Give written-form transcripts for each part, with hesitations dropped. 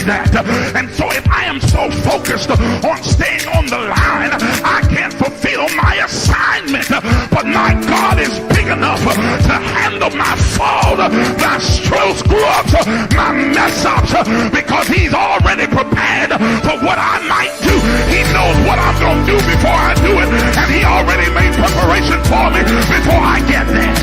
that. And so if I am so focused on staying on the line, I can't fulfill my assignment. But my God is big enough to handle my fault, my screw ups, my mess ups, because he's already prepared for what I might do. He knows what I'm going to do before I do it, and he already made preparation for me before I get there.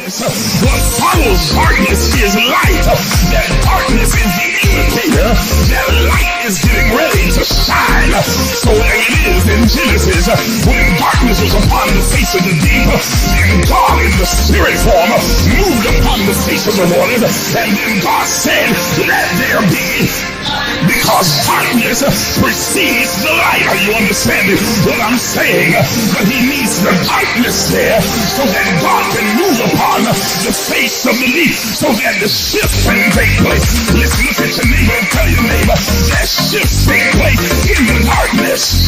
What follows darkness is light. That darkness is the indicator that light is getting ready to shine. So there it is in Genesis. When darkness was upon the face of the deep, then God in the spirit form moved upon the face of the waters. And then God said, let there be. Because darkness precedes the light. Are you understanding what I'm saying? But he needs the darkness there so that God can move upon the face of the deep, so that the shift can take place. Let's look at your neighbor and tell your neighbor that shift take place in the darkness.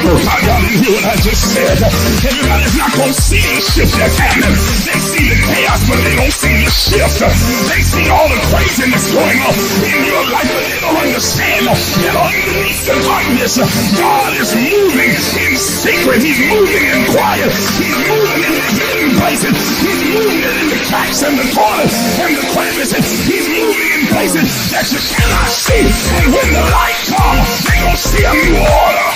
Y'all didn't hear what I just said. Everybody's not going to see the shift that's happening. They see the chaos, but they don't see the shift. They see all the craziness going on in your life, but they don't understand that underneath the darkness, God is moving in secret. He's moving in quiet. He's moving in the hidden places. He's moving in the cracks and the corners and the crevices. He's moving in places that you cannot see. And when the light comes, they're going to see a new order.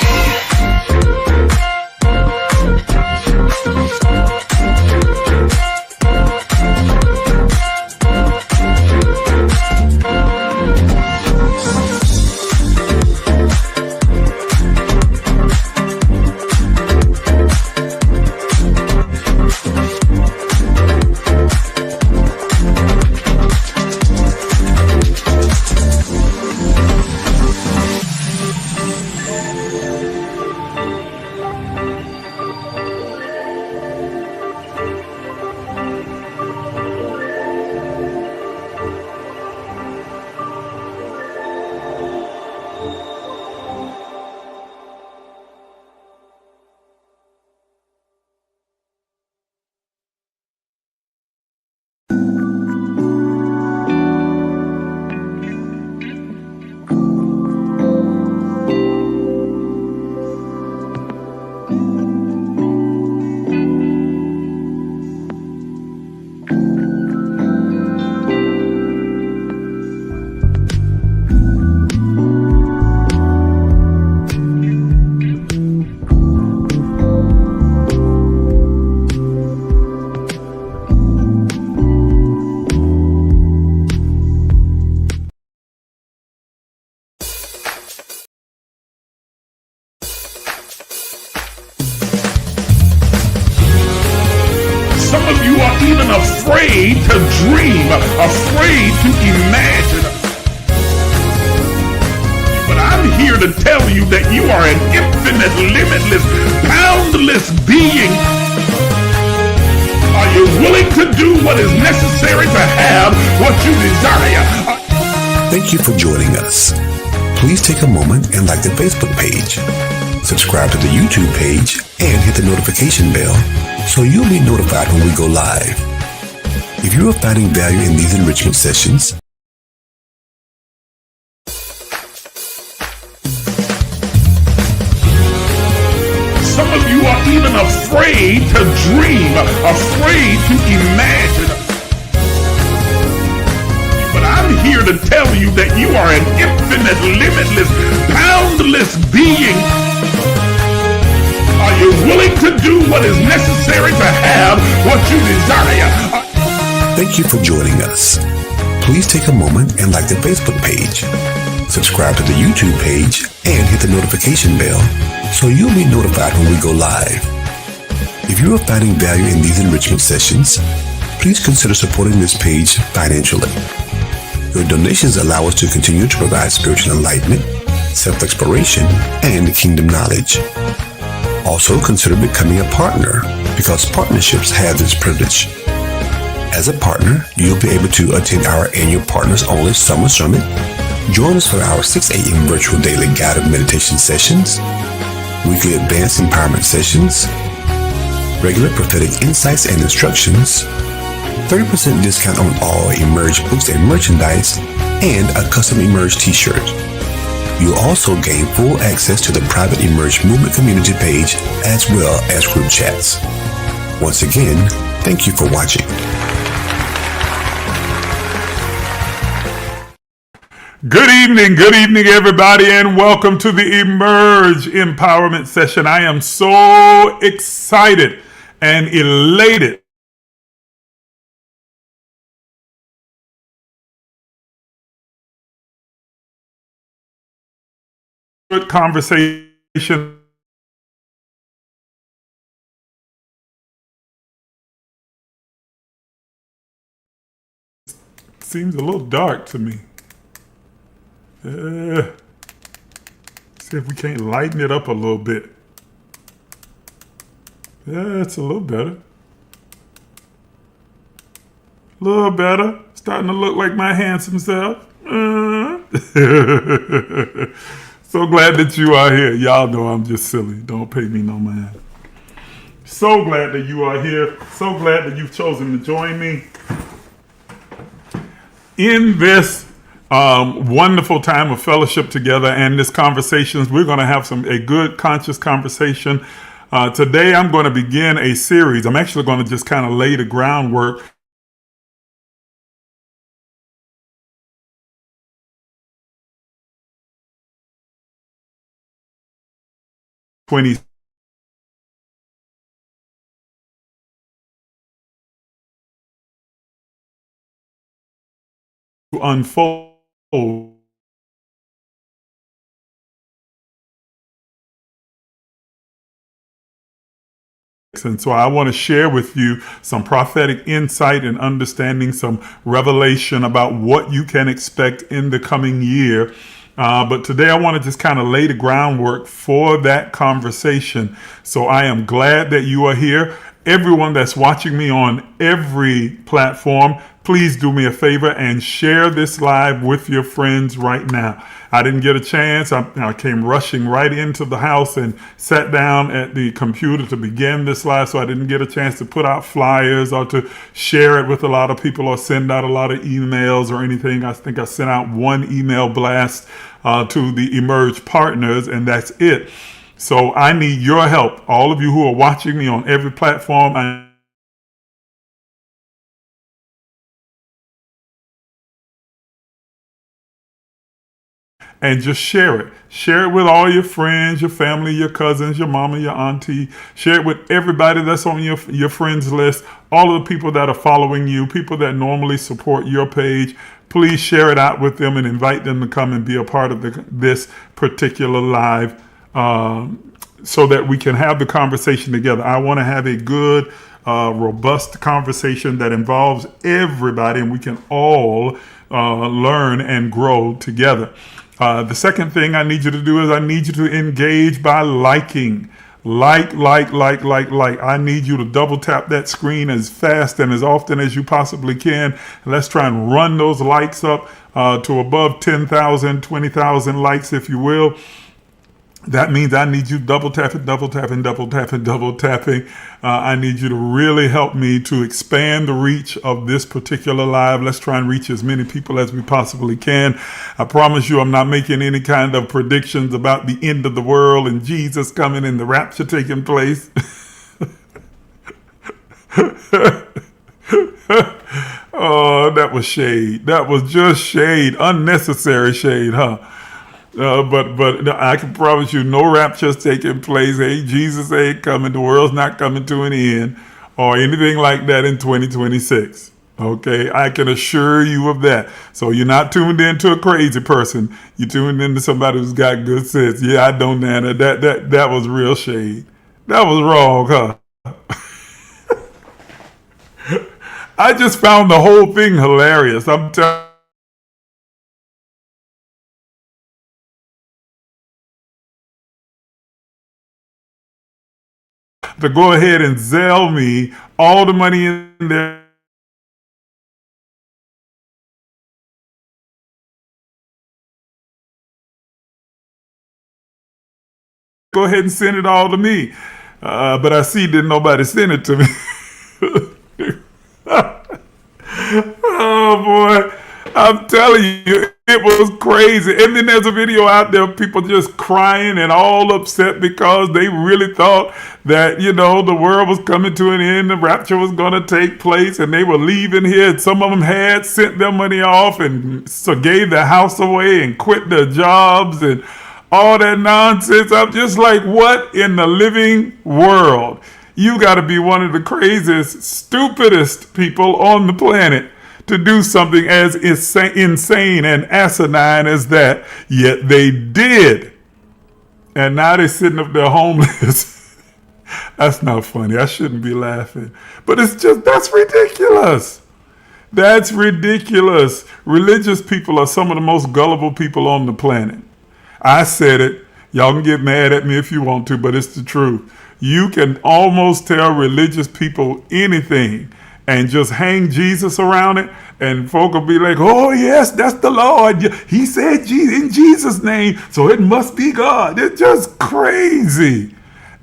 Even afraid to dream, afraid to imagine. But I'm here to tell you that you are an infinite, limitless, boundless being. Are you willing to do what is necessary to have what you desire? Thank you for joining us. Please take a moment and like the Facebook page. Subscribe to the YouTube page and hit the notification bell so you'll be notified when we go live. If you are finding value in these enrichment sessions, even afraid to dream, afraid to imagine. But I'm here to tell you that you are an infinite, limitless, boundless being. Are you willing to do what is necessary to have what you desire? Thank you for joining us. Please take a moment and like the Facebook page. Subscribe to the YouTube page and hit the notification bell so you'll be notified when we go live. If you are finding value in these enrichment sessions, please consider supporting this page financially. Your donations allow us to continue to provide spiritual enlightenment, self-exploration, and kingdom knowledge. Also, consider becoming a partner because partnerships have this privilege. As a partner, you'll be able to attend our annual Partners Only Summer Summit, join us for our 6 a.m. virtual daily guided meditation sessions, weekly advanced empowerment sessions, regular prophetic insights and instructions, 30% discount on all Emerge books and merchandise, and a custom Emerge t-shirt. You'll also gain full access to the private Emerge movement community page as well as group chats. Once again, thank you for watching. Good evening, everybody, and welcome to the Emerge Empowerment Session. I am so excited and elated good conversation. Seems a little dark to me. See if we can't lighten it up a little bit. Yeah, it's a little better. A little better. Starting to look like my handsome self. So glad that you are here. Y'all know I'm just silly. Don't pay me no mind. So glad that you are here. So glad that you've chosen to join me in this wonderful time of fellowship together and this conversations. We're going to have a good conscious conversation. Today I'm going to begin a series. I'm actually going to just kind of lay the groundwork. To unfold. And so I want to share with you some prophetic insight and understanding, some revelation about what you can expect in the coming year. But today I want to just kind of lay the groundwork for that conversation. So I am glad that you are here. Everyone that's watching me on every platform, please do me a favor and share this live with your friends right now. I didn't get a chance. I came rushing right into the house and sat down at the computer to begin this live, so I didn't get a chance to put out flyers or to share it with a lot of people or send out a lot of emails or anything. I think I sent out one email blast to the Emerge partners, and that's it. So I need your help. All of you who are watching me on every platform, and just share it. Share it with all your friends, your family, your cousins, your mama, your auntie. Share it with everybody that's on your friends list, all of the people that are following you, people that normally support your page. Please share it out with them and invite them to come and be a part of this particular live so that we can have the conversation together. I want to have a good, robust conversation that involves everybody and we can all learn and grow together. The second thing I need you to do is I need you to engage by liking. Like. I need you to double tap that screen as fast and as often as you possibly can. Let's try and run those likes up to above 10,000, 20,000 likes, if you will. That means I need you double tapping. I need you to really help me to expand the reach of this particular live. Let's try and reach as many people as we possibly can. I promise you I'm not making any kind of predictions about the end of the world and Jesus coming and the rapture taking place. Oh, that was shade. That was just shade, unnecessary shade, huh? But I can promise you, no rapture's taking place. Hey, Jesus ain't coming. The world's not coming to an end, or anything like that in 2026. Okay, I can assure you of that. So you're not tuned into a crazy person. You tuned into somebody who's got good sense. Yeah, I don't, Nana. That was real shade. That was wrong, huh? I just found the whole thing hilarious. I'm telling. To go ahead and Zelle me all the money in there. Go ahead and send it all to me. But I see didn't nobody send it to me. Oh boy, I'm telling you, it was crazy. And then there's a video out there of people just crying and all upset because they really thought that, the world was coming to an end, the rapture was going to take place, and they were leaving here. And some of them had sent their money off and so gave their house away and quit their jobs and all that nonsense. I'm just like, what in the living world? You got to be one of the craziest, stupidest people on the planet to do something as insane and asinine as that. Yet they did. And now they're sitting up there homeless. That's not funny. I shouldn't be laughing. But that's ridiculous. That's ridiculous. Religious people are some of the most gullible people on the planet. I said it. Y'all can get mad at me if you want to, but it's the truth. You can almost tell religious people anything and just hang Jesus around it, and folk will be like, oh yes, that's the Lord. He said in Jesus' name, so it must be God. It's just crazy.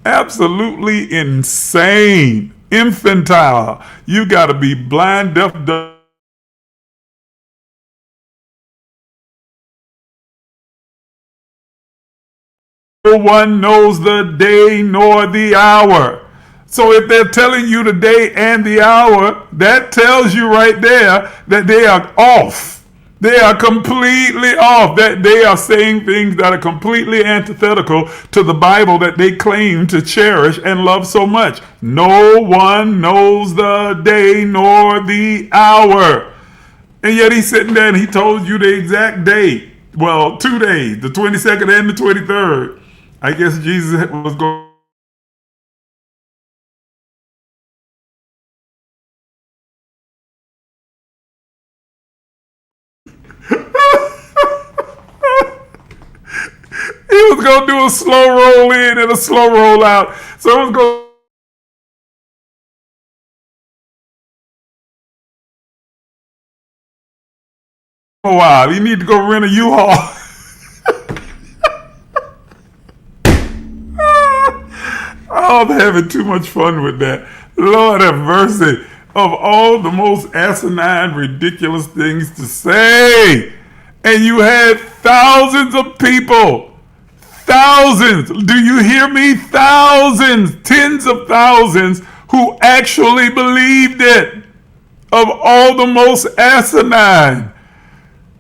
Absolutely insane. Infantile. You got to be blind, deaf, dumb. No one knows the day nor the hour. So if they're telling you the day and the hour, that tells you right there that they are off. They are completely off. That they are saying things that are completely antithetical to the Bible that they claim to cherish and love so much. No one knows the day nor the hour. And yet he's sitting there and he told you the exact date. Well, 2 days, the 22nd and the 23rd. I guess Jesus was going. He was going to do a slow roll in and a slow roll out. So it was going a while. You need to go rent a U-Haul. Oh, I'm having too much fun with that. Lord have mercy. Of all the most asinine, ridiculous things to say. And you had thousands of people. Thousands. Do you hear me? Thousands. Tens of thousands who actually believed it. Of all the most asinine.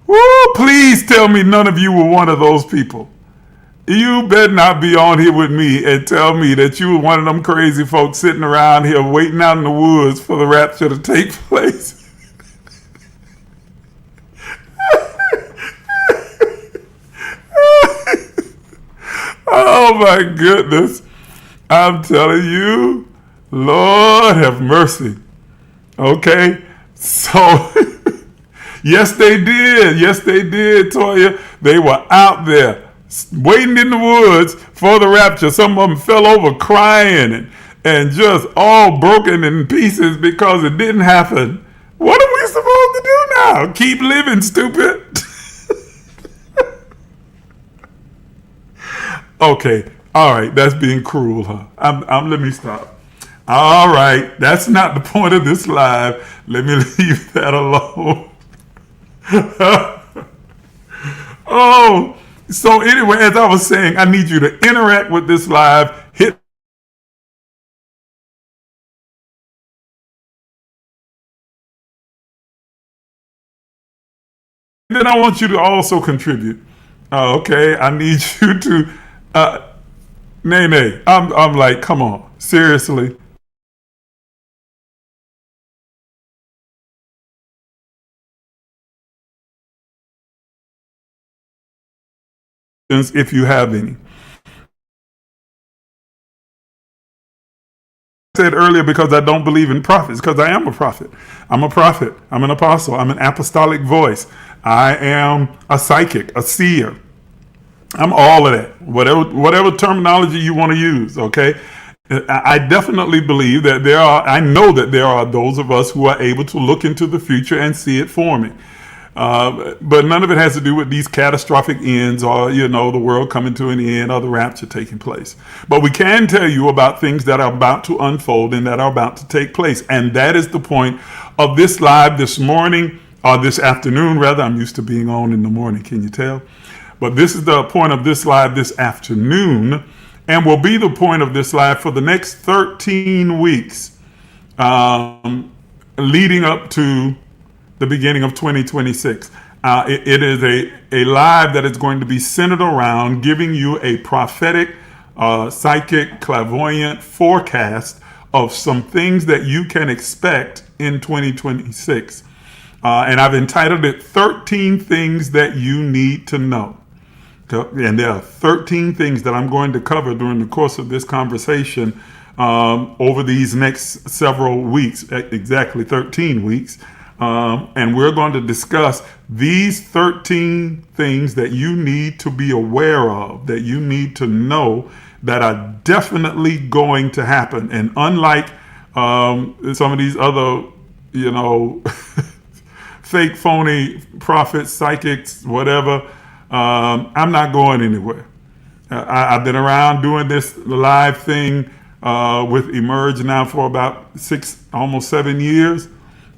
Woo, please tell me none of you were one of those people. You better not be on here with me and tell me that you were one of them crazy folks sitting around here waiting out in the woods for the rapture to take place. Oh my goodness. I'm telling you, Lord have mercy. Okay? So, yes they did. Yes they did, Toya. They were out there waiting in the woods for the rapture. Some of them fell over crying and just all broken in pieces because it didn't happen. What are we supposed to do now? Keep living, stupid. Okay, all right, that's being cruel, huh? Let me stop. All right, that's not the point of this live. Let me leave that alone. Oh, so anyway, as I was saying, I need you to interact with this live. Hit then I want you to also contribute. Okay, I need you to, Nene. I'm like, come on, seriously. If you have any. Said earlier because I don't believe in prophets, because I am a prophet. I'm a prophet. I'm an apostle. I'm an apostolic voice. I am a psychic, a seer. I'm all of that. Whatever terminology you want to use, okay? I definitely believe that I know that there are those of us who are able to look into the future and see it forming. But none of it has to do with these catastrophic ends or, the world coming to an end or the rapture taking place. But we can tell you about things that are about to unfold and that are about to take place. And that is the point of this live this morning, or this afternoon, rather. I'm used to being on in the morning, can you tell? But this is the point of this live this afternoon, and will be the point of this live for the next 13 weeks, leading up to the beginning of 2026. It is a live that is going to be centered around giving you a prophetic, psychic, clairvoyant forecast of some things that you can expect in 2026. And I've entitled it 13 Things That You Need to Know. And there are 13 things that I'm going to cover during the course of this conversation over these next several weeks, exactly 13 weeks. And we're going to discuss these 13 things that you need to be aware of, that you need to know, that are definitely going to happen. And unlike some of these other, fake, phony prophets, psychics, whatever, I'm not going anywhere. I've been around doing this live thing with Emerge now for about 6, almost 7 years.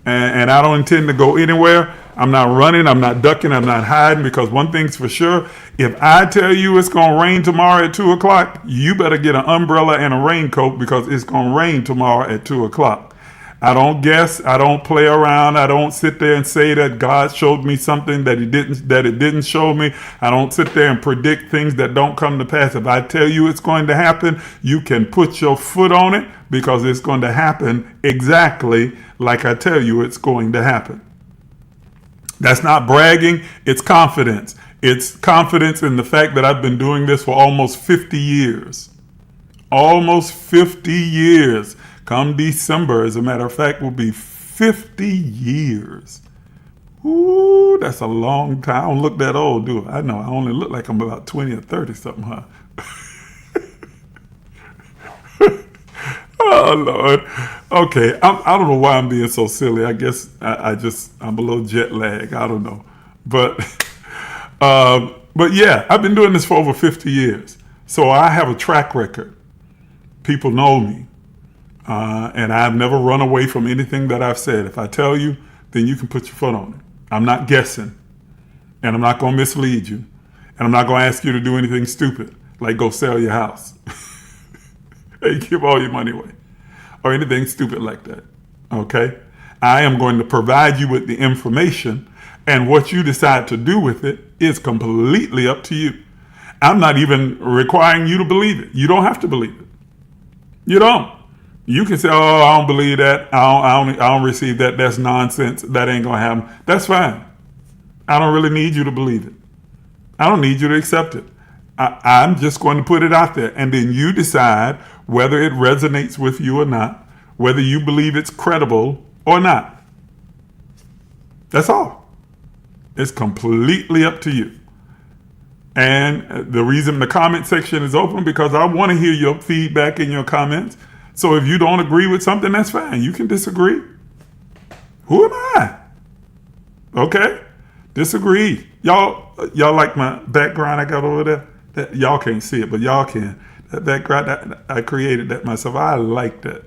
And I don't intend to go anywhere. I'm not running, I'm not ducking, I'm not hiding, because one thing's for sure, if I tell you it's going to rain tomorrow at 2 o'clock, you better get an umbrella and a raincoat, because it's going to rain tomorrow at 2 o'clock. I don't guess, I don't play around, I don't sit there and say that God showed me something that it didn't show me. I don't sit there and predict things that don't come to pass. If I tell you it's going to happen, you can put your foot on it, because it's going to happen exactly like I tell you it's going to happen. That's not bragging, it's confidence. It's confidence in the fact that I've been doing this for almost 50 years. Almost 50 years. Come December, as a matter of fact, will be 50 years. Ooh, that's a long time. I don't look that old, do I? I know, I only look like I'm about 20 or 30 something, huh? Oh, Lord. Okay, I don't know why I'm being so silly. I guess I'm a little jet lagged. I don't know. But yeah, I've been doing this for over 50 years. So I have a track record. People know me. And I've never run away from anything that I've said. If I tell you, then you can put your foot on it. I'm not guessing. And I'm not going to mislead you. And I'm not going to ask you to do anything stupid, like go sell your house. Hey, give all your money away. Or anything stupid like that. Okay? I am going to provide you with the information, and what you decide to do with it is completely up to you. I'm not even requiring you to believe it. You don't have to believe it. You don't. You can say, "Oh, I don't believe that. I don't receive that. That's nonsense. That ain't gonna happen." That's fine. I don't really need you to believe it. I don't need you to accept it. I'm just going to put it out there, and then you decide whether it resonates with you or not, whether you believe it's credible or not. That's all. It's completely up to you. And the reason the comment section is open, because I want to hear your feedback and your comments. So if you don't agree with something, that's fine. You can disagree. Who am I? Okay? Disagree. Y'all like my background I got over there? Y'all can't see it, but y'all can. That background, I created that myself. I like that.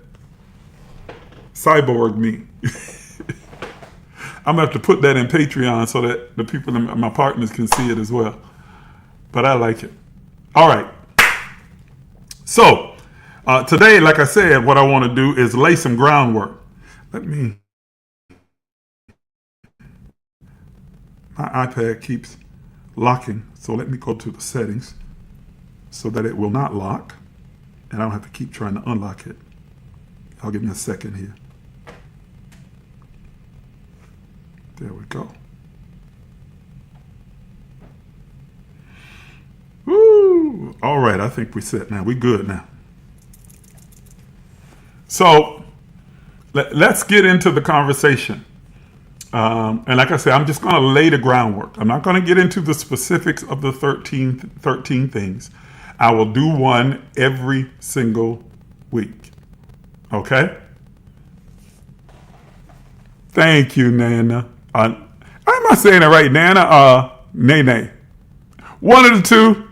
Cyborg me. I'm going to have to put that in Patreon so that the people, my partners, can see it as well. But I like it. All right. So, today, like I said, what I want to do is lay some groundwork. My iPad keeps locking, so let me go to the settings so that it will not lock, and I don't have to keep trying to unlock it. I'll give me a second here. There we go. Woo! All right, I think we're set now. We're good now. So let's get into the conversation. And like I said, I'm just going to lay the groundwork. I'm not going to get into the specifics of the 13 things. I will do one every single week. Okay? Thank you, Nana. Am I saying it right, Nana? Nene. One of the two.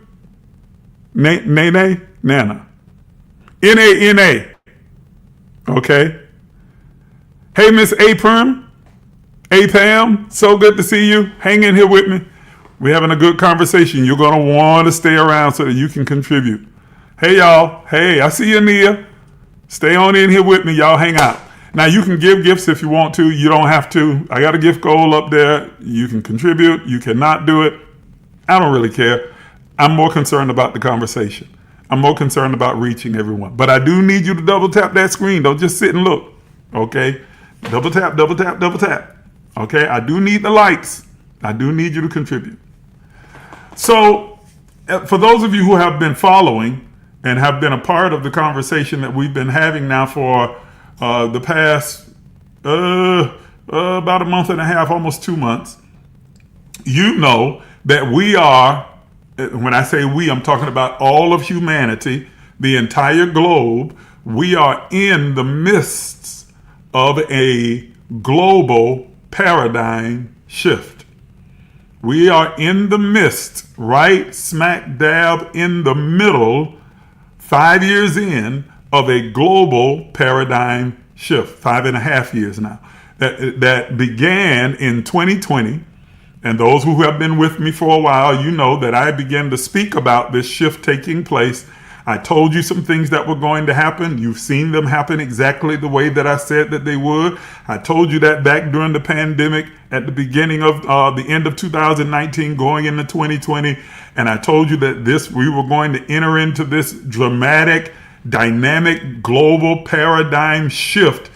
Nene, Nana. N-A-N-A. Okay? Hey, Miss Aprim. Hey, Pam. So good to see you. Hang in here with me. We're having a good conversation. You're going to want to stay around so that you can contribute. Hey, y'all. Hey, I see you, Nia. Stay on in here with me. Y'all hang out. Now, you can give gifts if you want to. You don't have to. I got a gift goal up there. You can contribute. You cannot do it. I don't really care. I'm more concerned about the conversation. I'm more concerned about reaching everyone. But I do need you to double tap that screen. Don't just sit and look. Okay? Double tap, double tap, double tap. Okay? I do need the likes. I do need you to contribute. So, for those of you who have been following and have been a part of the conversation that we've been having now for the past about a month and a half, almost 2 months, you know that we are, when I say we, I'm talking about all of humanity, the entire globe. We are in the midst of a global paradigm shift. We are in the midst, right smack dab in the middle, 5 years in, of a global paradigm shift, 5.5 years now, that began in 2020. And those who have been with me for a while, you know that I began to speak about this shift taking place. I told you some things that were going to happen. You've seen them happen exactly the way that I said that they would. I told you that back during the pandemic at the beginning of the end of 2019 going into 2020. And I told you that we were going to enter into this dramatic, dynamic, global paradigm shift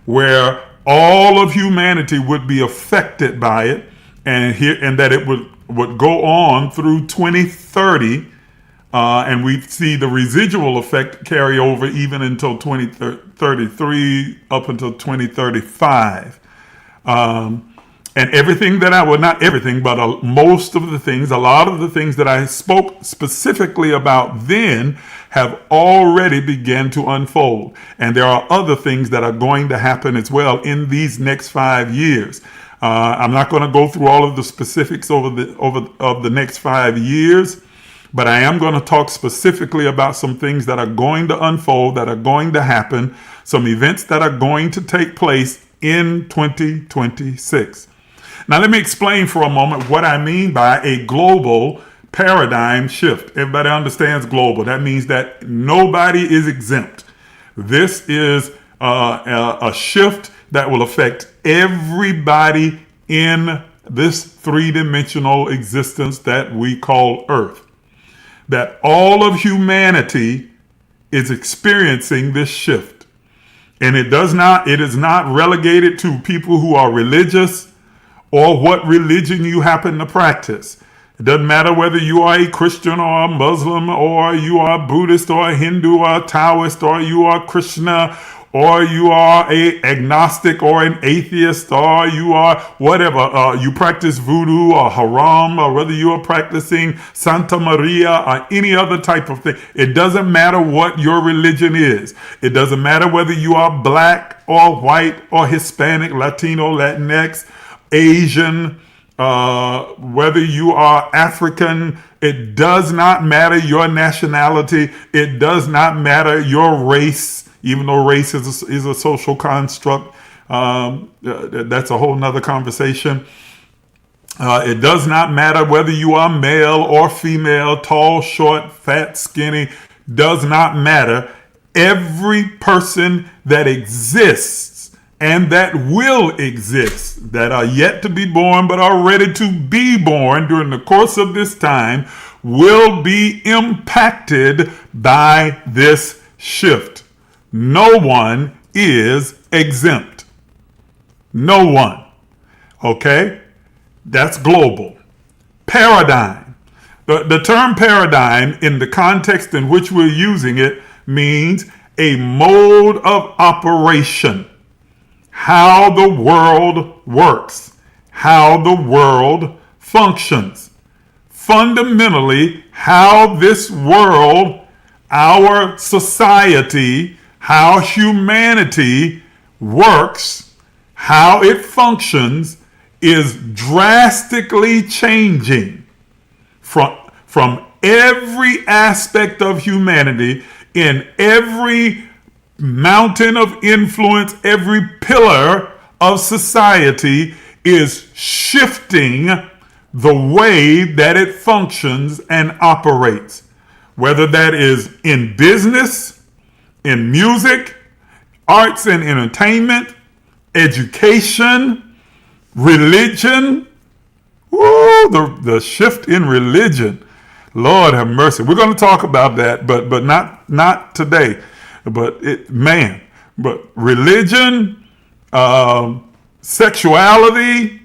where all of humanity would be affected by it, and that it would go on through 2030. And we see the residual effect carry over even until 2033, up until 2035. And everything that not everything, but most of the things, a lot of the things that I spoke specifically about then have already begun to unfold. And there are other things that are going to happen as well in these next 5 years. I'm not going to go through all of the specifics of the next 5 years. But I am going to talk specifically about some things that are going to unfold, that are going to happen, some events that are going to take place in 2026. Now, let me explain for a moment what I mean by a global paradigm shift. Everybody understands global. That means that nobody is exempt. This is a shift that will affect everybody in this three-dimensional existence that we call Earth. That all of humanity is experiencing this shift. And it is not relegated to people who are religious or what religion you happen to practice. It doesn't matter whether you are a Christian or a Muslim or you are a Buddhist or a Hindu or a Taoist or you are Krishna or you are a agnostic or an atheist, or you are whatever, you practice voodoo or haram, or whether you are practicing Santa Maria or any other type of thing. It doesn't matter what your religion is. It doesn't matter whether you are black or white or Hispanic, Latino, Latinx, Asian, whether you are African. It does not matter your nationality. It does not matter your race. Even though race is a social construct, that's a whole nother conversation. It does not matter whether you are male or female, tall, short, fat, skinny, does not matter. Every person that exists and that will exist, that are yet to be born but are ready to be born during the course of this time, will be impacted by this shift. No one is exempt. No one. Okay? That's global. Paradigm. The term paradigm, in the context in which we're using it, means a mode of operation. How the world works. How the world functions. Fundamentally, how this world, our society, how humanity works, how it functions, is drastically changing from every aspect of humanity, in every mountain of influence, every pillar of society is shifting the way that it functions and operates. Whether that is in business, in music, arts and entertainment, education, religion. Woo, the shift in religion. Lord have mercy. We're going to talk about that, but not today. But religion, sexuality,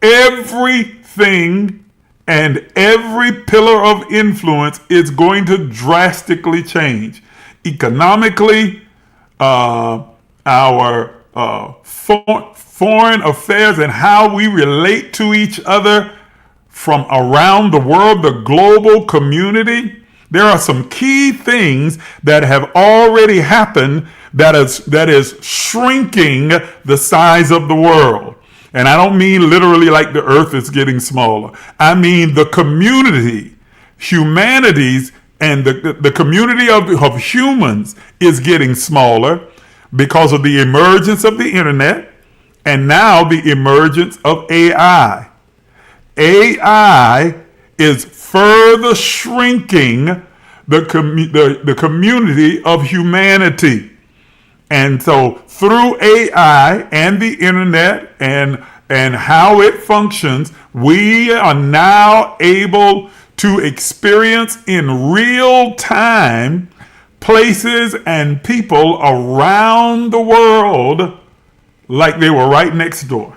everything and every pillar of influence is going to drastically change. Economically, our foreign affairs and how we relate to each other from around the world, the global community. There are some key things that have already happened that is shrinking the size of the world. And I don't mean literally like the earth is getting smaller. I mean the community, humanities, and the community of humans is getting smaller because of the emergence of the internet and now the emergence of AI. AI is further shrinking the community of humanity. And so through AI and the internet and how it functions, we are now able to experience in real time places and people around the world like they were right next door.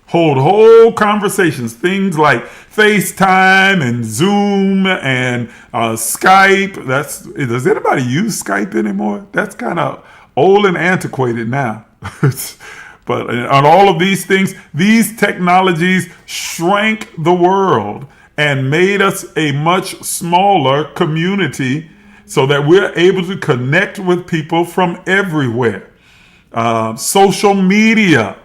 Hold whole conversations, things like FaceTime and Zoom and Skype. Does anybody use Skype anymore? That's kind of old and antiquated now. But on all of these things, these technologies shrank the world and made us a much smaller community so that we're able to connect with people from everywhere. Social media,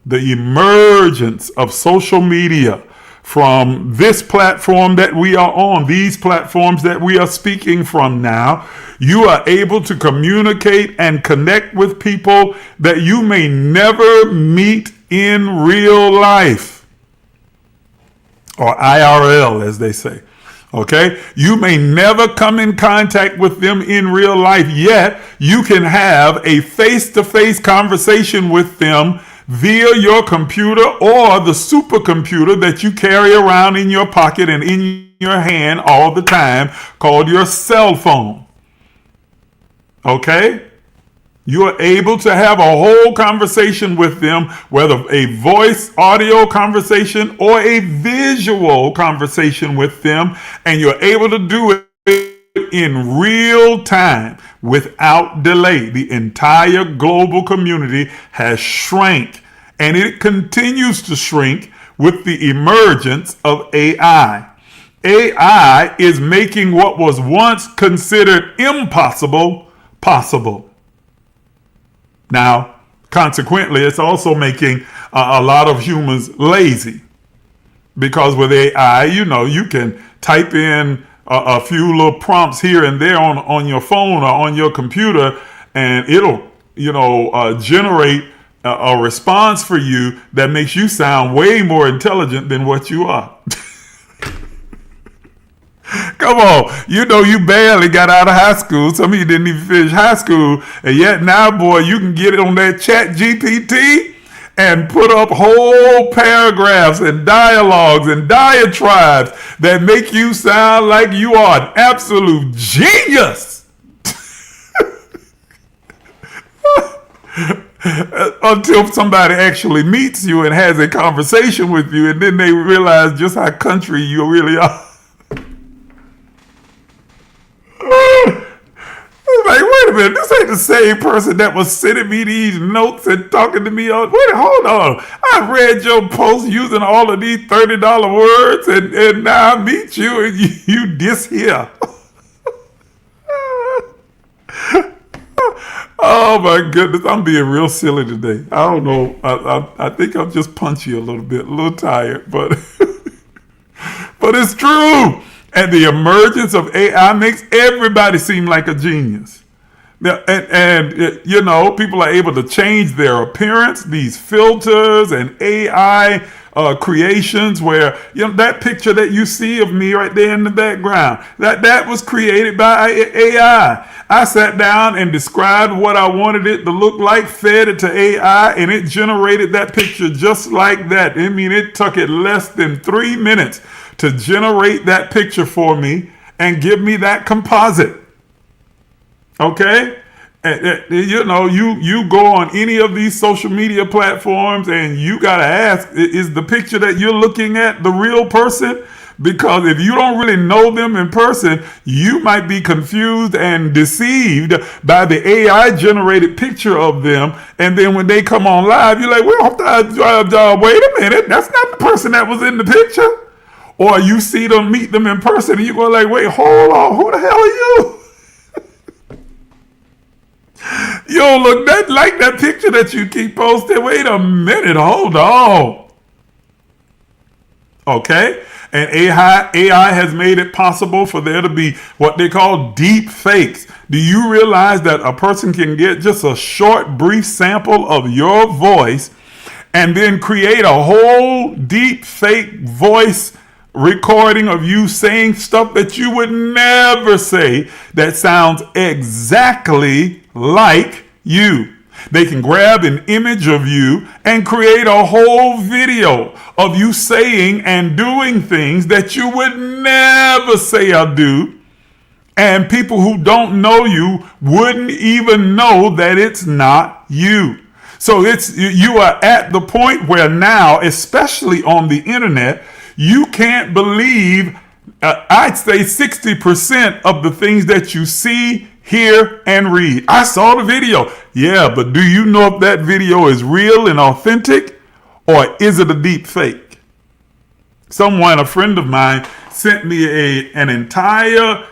the emergence of social media from this platform that we are on, these platforms that we are speaking from now, you are able to communicate and connect with people that you may never meet in real life, or IRL as they say. Okay? You may never come in contact with them in real life, yet you can have a face-to-face conversation with them via your computer or the supercomputer that you carry around in your pocket and in your hand all the time, called your cell phone. Okay? You are able to have a whole conversation with them, whether a voice, audio conversation, or a visual conversation with them, and you're able to do it in real time without delay. The entire global community has shrank, and it continues to shrink with the emergence of AI. AI is making what was once considered impossible possible. Now, consequently, it's also making a lot of humans lazy, because with AI, you can type in a few little prompts here and there on your phone or on your computer, and it'll generate a response for you that makes you sound way more intelligent than what you are. Come on. You know, you barely got out of high school. Some of you didn't even finish high school. And yet now, boy, you can get it on that chat GPT and put up whole paragraphs and dialogues and diatribes that make you sound like you are an absolute genius. Until somebody actually meets you and has a conversation with you, and then they realize just how country you really are. Like, wait a minute, this ain't the same person that was sending me these notes and talking to me. Hold on. I read your post using all of these $30 words, and now I meet you and you diss here. Oh my goodness, I'm being real silly today. I don't know. I think I'm just punchy a little bit, a little tired, but but it's true. And the emergence of AI makes everybody seem like a genius. And you know, people are able to change their appearance, these filters and AI creations where, you know, that picture that you see of me right there in the background, that was created by AI. I sat down and described what I wanted it to look like, fed it to AI, and it generated that picture just like that. I mean, it took it less than 3 minutes to generate that picture for me and give me that composite. Okay? You know, you go on any of these social media platforms and you got to ask, is the picture that you're looking at the real person? Because if you don't really know them in person, you might be confused and deceived by the AI generated picture of them. And then when they come on live, you're like, well, wait a minute, that's not the person that was in the picture. Or you see them, meet them in person, and you go like, wait, hold on, who the hell are you? You don't look that like that picture that you keep posting. Wait a minute, hold on. Okay? And AI has made it possible for there to be what they call deep fakes. Do you realize that a person can get just a short, brief sample of your voice and then create a whole deep fake voice recording of you saying stuff that you would never say that sounds exactly like you? They can grab an image of you and create a whole video of you saying and doing things that you would never say or do. And people who don't know you wouldn't even know that it's not you. So you are at the point where now, especially on the internet, you can't believe, I'd say 60% of the things that you see, hear, and read. I saw the video. Yeah, but do you know if that video is real and authentic, or is it a deep fake? A friend of mine, sent me an entire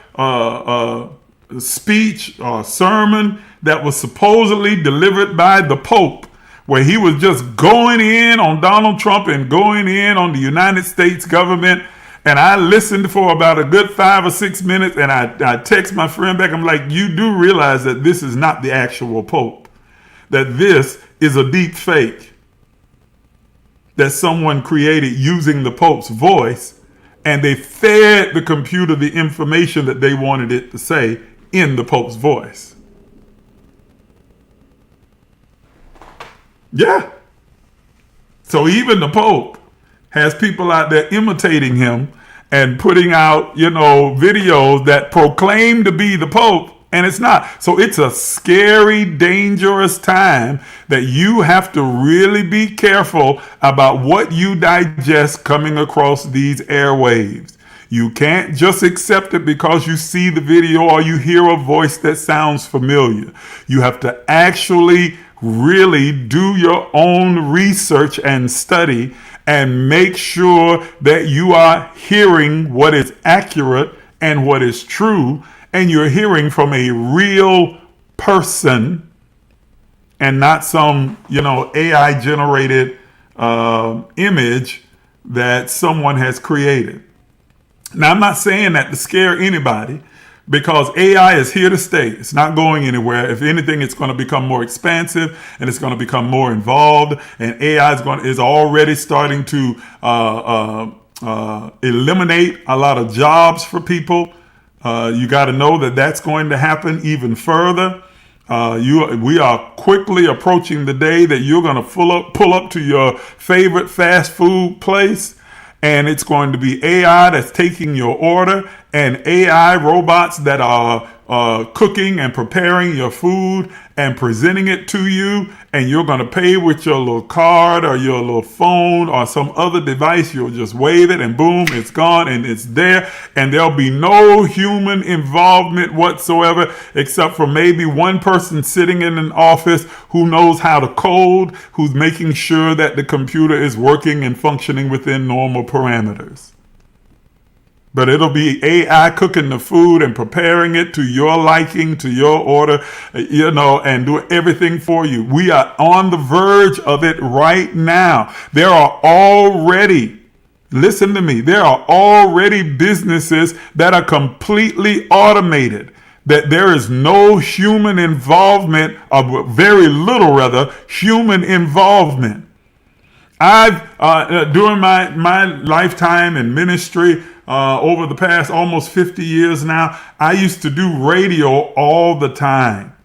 speech or sermon that was supposedly delivered by the Pope, where he was just going in on Donald Trump and going in on the United States government. And I listened for about a good 5 or 6 minutes, and I text my friend back. I'm like, you do realize that this is not the actual Pope, that this is a deep fake that someone created using the Pope's voice, and they fed the computer the information that they wanted it to say in the Pope's voice. Yeah. So even the Pope has people out there imitating him and putting out, videos that proclaim to be the Pope, and it's not. So it's a scary, dangerous time that you have to really be careful about what you digest coming across these airwaves. You can't just accept it because you see the video or you hear a voice that sounds familiar. You have to actually really do your own research and study and make sure that you are hearing what is accurate and what is true, and you're hearing from a real person and not some, AI generated image that someone has created. Now, I'm not saying that to scare anybody, because AI is here to stay. It's not going anywhere. If anything, it's going to become more expansive and it's going to become more involved. And AI is already starting to eliminate a lot of jobs for people. You got to know that that's going to happen even further. We are quickly approaching the day that you're going to pull up to your favorite fast food place, and it's going to be AI that's taking your order, and AI robots that are cooking and preparing your food and presenting it to you, and you're going to pay with your little card or your little phone or some other device. You'll just wave it and boom, it's gone and it's there, and there'll be no human involvement whatsoever except for maybe one person sitting in an office who knows how to code, who's making sure that the computer is working and functioning within normal parameters. But it'll be AI cooking the food and preparing it to your liking, to your order, and do everything for you. We are on the verge of it right now. There are already, listen to me, there are already businesses that are completely automated, that there is no human involvement, or very little rather, human involvement. I've, during my lifetime in ministry, over the past almost 50 years now, I used to do radio all the time.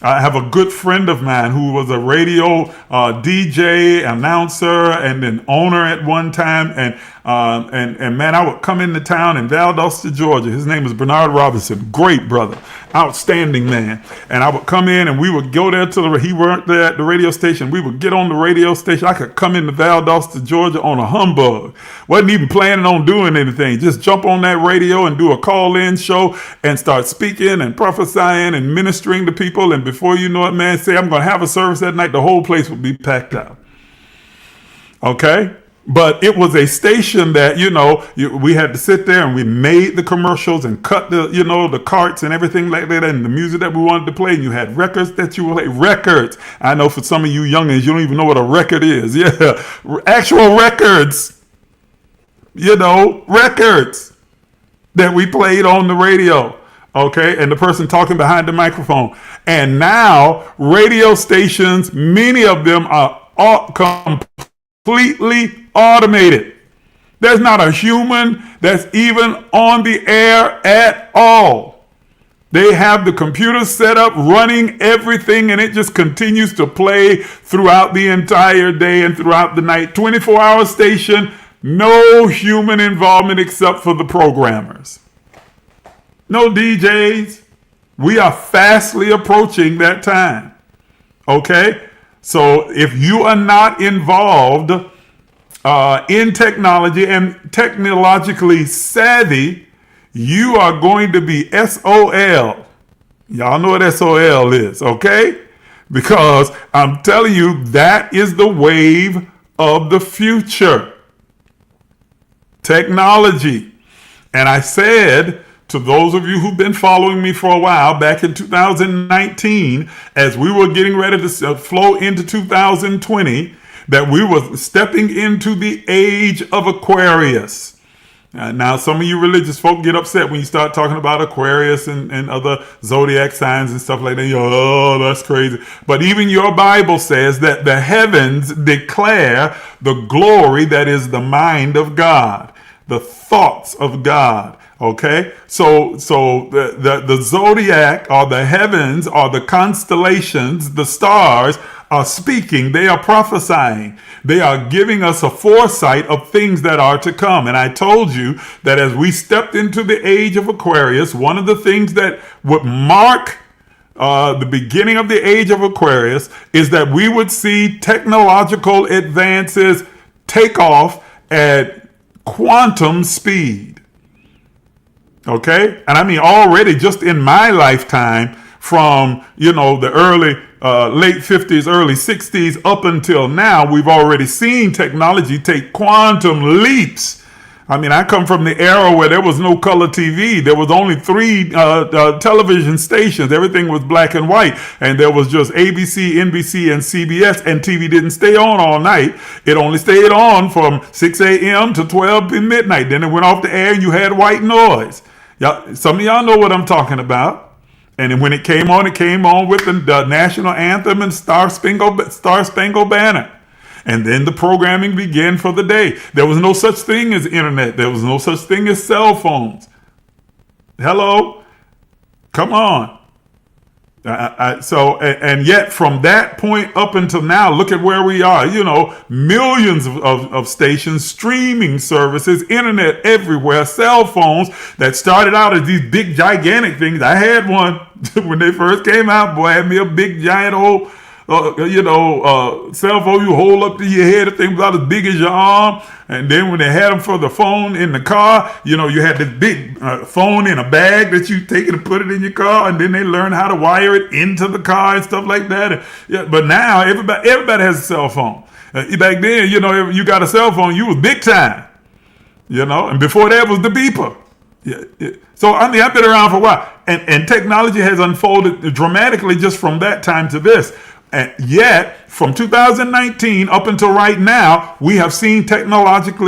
I have a good friend of mine who was a radio DJ, announcer, and then owner at one time. And man, I would come into town in Valdosta, Georgia. His name is Bernard Robinson. Great brother. Outstanding man. And I would come in and we would go there he worked there at the radio station. We would get on the radio station. I could come into Valdosta, Georgia on a humbug. Wasn't even planning on doing anything. Just jump on that radio and do a call-in show and start speaking and prophesying and ministering to people. And before you know it, man, say I'm going to have a service that night, the whole place would be packed out. Okay? But it was a station that, we had to sit there and we made the commercials and cut the carts and everything like that and the music that we wanted to play. And you had records that you would play. Records. I know for some of you youngins, you don't even know what a record is. Yeah. Actual records. Records that we played on the radio. Okay. And the person talking behind the microphone. And now radio stations, many of them are all completely automated. There's not a human that's even on the air at all. They have the computer set up, running everything, and it just continues to play throughout the entire day and throughout the night. 24-hour station, no human involvement except for the programmers. No DJs. We are fastly approaching that time. Okay? So if you are not involved in technology and technologically savvy, you are going to be SOL. Y'all know what SOL is, okay? Because I'm telling you, that is the wave of the future. Technology. And I said to those of you who've been following me for a while, back in 2019, as we were getting ready to flow into 2020, that we were stepping into the age of Aquarius. Now, some of you religious folk get upset when you start talking about Aquarius and other zodiac signs and stuff like that. Oh, that's crazy. But even your Bible says that the heavens declare the glory that is the mind of God, the thoughts of God. Okay, so the zodiac or the heavens or the constellations, the stars are speaking. They are prophesying. They are giving us a foresight of things that are to come. And I told you that as we stepped into the age of Aquarius, one of the things that would mark the beginning of the age of Aquarius is that we would see technological advances take off at quantum speed. Okay? And I mean, already just in my lifetime, from, the early, late 50s, early 60s up until now, we've already seen technology take quantum leaps. I mean, I come from the era where there was no color TV. There was only 3 television stations. Everything was black and white. And there was just ABC, NBC, and CBS. And TV didn't stay on all night. It only stayed on from 6 a.m. to 12 midnight. Then it went off the air and you had white noise. Some of y'all know what I'm talking about. And then when it came on with the national anthem and Star Spangled Banner. And then the programming began for the day. There was no such thing as internet. There was no such thing as cell phones. Hello? Come on. And yet from that point up until now, look at where we are. Millions of stations, streaming services, internet everywhere, cell phones that started out as these big gigantic things. I had one when they first came out. Boy, I had me a big giant old cell phone you hold up to your head. The thing was about as big as your arm. And then when they had them for the phone in the car, you had this big phone in a bag that you take it and put it in your car. And then they learned how to wire it into the car and stuff like that. But now everybody has a cell phone. Back then, if you got a cell phone, you was big time. And before that was the beeper. So I've been around for a while. And technology has unfolded dramatically just from that time to this. And yet, from 2019 up until right now, we have seen technological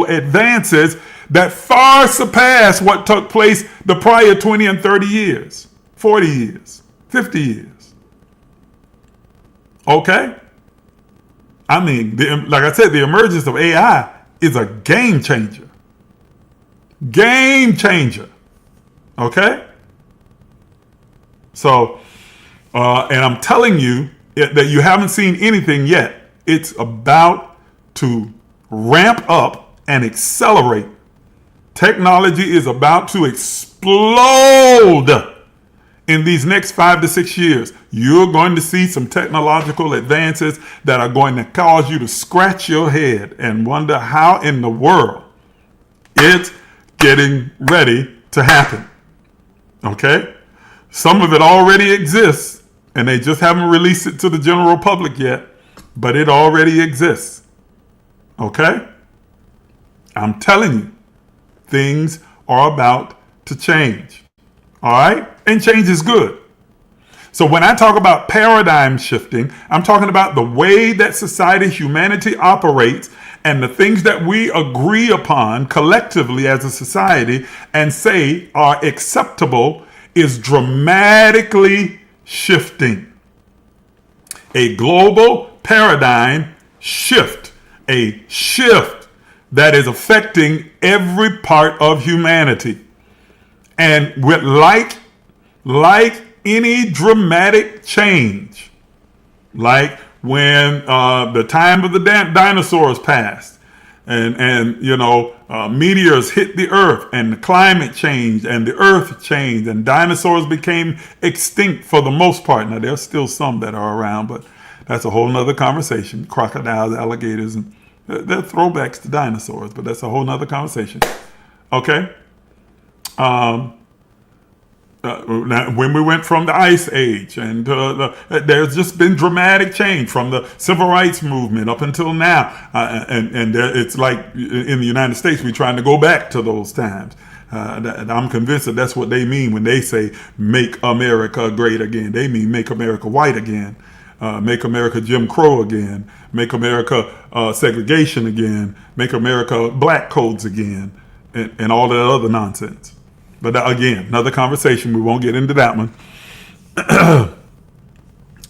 advances that far surpass what took place the prior 20 and 30 years, 40 years, 50 years. Okay? Like I said, the emergence of AI is a game changer. Game changer. Okay? So, and I'm telling you that you haven't seen anything yet. It's about to ramp up and accelerate. Technology is about to explode in these next 5 to 6 years. You're going to see some technological advances that are going to cause you to scratch your head and wonder how in the world it's getting ready to happen. Okay? Some of it already exists, and they just haven't released it to the general public yet, but it already exists. Okay? I'm telling you, things are about to change. All right? And change is good. So when I talk about paradigm shifting, I'm talking about the way that society, humanity operates, and the things that we agree upon collectively as a society and say are acceptable is dramatically shifting. A global paradigm shift. A shift that is affecting every part of humanity. And with like any dramatic change, like when the time of the dinosaurs passed, and meteors hit the earth, and the climate changed, and the earth changed, and dinosaurs became extinct for the most part. Now there's still some that are around, but that's a whole nother conversation. Crocodiles, alligators, and they're throwbacks to dinosaurs, but that's a whole nother conversation. Okay. When we went from the Ice Age, and there's just been dramatic change from the Civil Rights Movement up until now, and it's like in the United States we're trying to go back to those times. I'm convinced that that's what they mean when they say "Make America Great Again." They mean "Make America White Again," "Make America Jim Crow again," "Make America segregation again," "Make America black codes again," and all that other nonsense. But again, another conversation. We won't get into that one.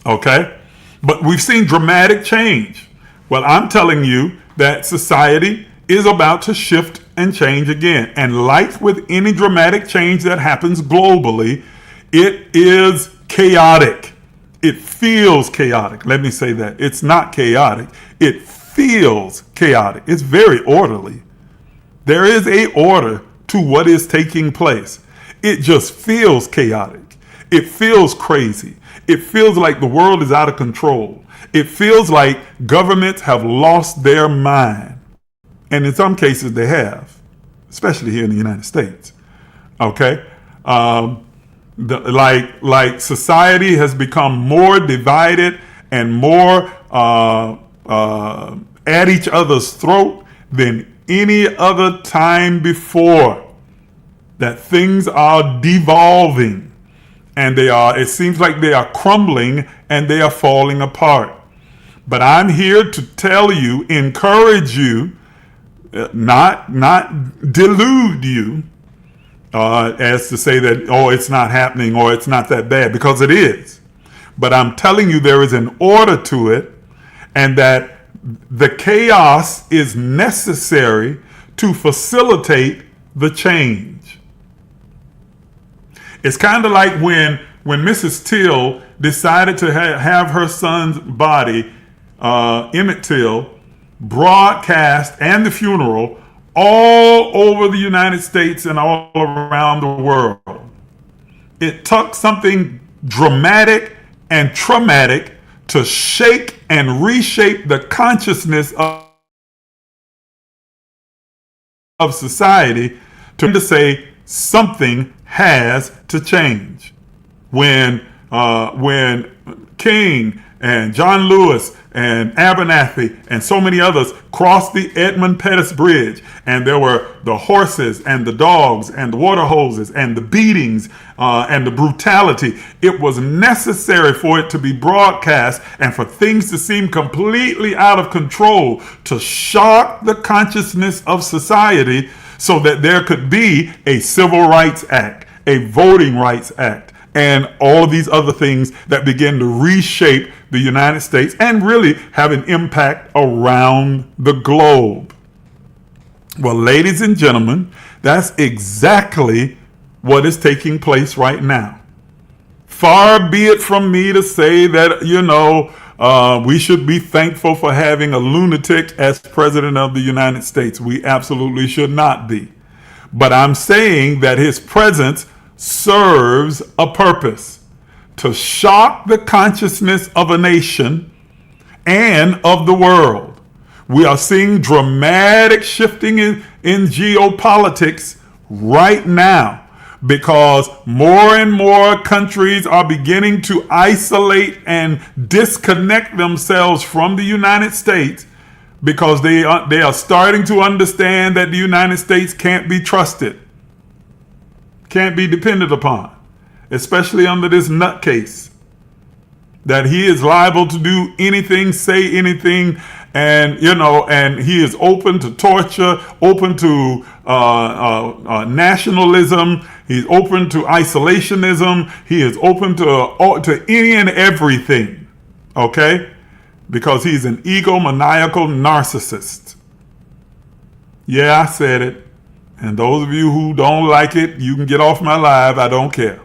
Okay? But we've seen dramatic change. Well, I'm telling you that society is about to shift and change again. And like with any dramatic change that happens globally, it is chaotic. It feels chaotic. Let me say that. It's not chaotic. It feels chaotic. It's very orderly. There is a order to what is taking place. It just feels chaotic. It feels crazy. It feels like the world is out of control. It feels like governments have lost their mind. And in some cases they have, especially here in the United States. Okay? Like society has become more divided and more at each other's throat than any other time before. That things are devolving, and it seems like they are crumbling and they are falling apart. But I'm here to tell you, encourage you, not delude you, as to say that, oh, it's not happening or it's not that bad, because it is. But I'm telling you there is an order to it, and that the chaos is necessary to facilitate the change. It's kind of like when Mrs. Till decided to have her son's body, Emmett Till, broadcast, and the funeral all over the United States and all around the world. It took something dramatic and traumatic to shake and reshape the consciousness of society to say something has to change. When King and John Lewis and Abernathy and so many others crossed the Edmund Pettus Bridge, and there were the horses and the dogs and the water hoses and the beatings and the brutality, it was necessary for it to be broadcast and for things to seem completely out of control to shock the consciousness of society so that there could be a Civil Rights Act, a Voting Rights Act, and all of these other things that begin to reshape the United States and really have an impact around the globe. Well, ladies and gentlemen, that's exactly what is taking place right now. Far be it from me to say that, we should be thankful for having a lunatic as president of the United States. We absolutely should not be. But I'm saying that his presence serves a purpose: to shock the consciousness of a nation and of the world. We are seeing dramatic shifting in geopolitics right now because more and more countries are beginning to isolate and disconnect themselves from the United States because they are starting to understand that the United States can't be trusted, can't be depended upon, especially under this nutcase, that he is liable to do anything, say anything, and he is open to torture, open to nationalism, he's open to isolationism, he is open to any and everything, okay? Because he's an egomaniacal narcissist. Yeah, I said it. And those of you who don't like it, you can get off my live. I don't care.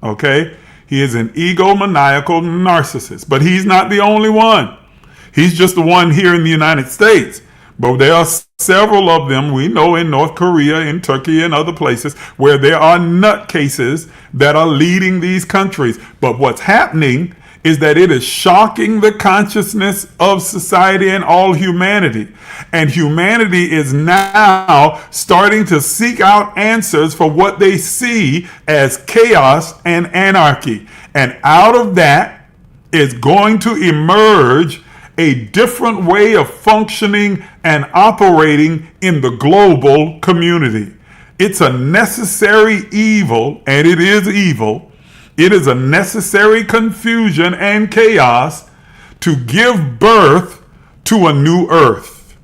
Okay? He is an egomaniacal narcissist. But he's not the only one. He's just the one here in the United States. But there are several of them we know in North Korea, in Turkey, and other places where there are nutcases that are leading these countries. But what's happening is that it is shocking the consciousness of society and all humanity. And humanity is now starting to seek out answers for what they see as chaos and anarchy. And out of that is going to emerge a different way of functioning and operating in the global community. It's a necessary evil, and it is evil. It is a necessary confusion and chaos to give birth to a new earth.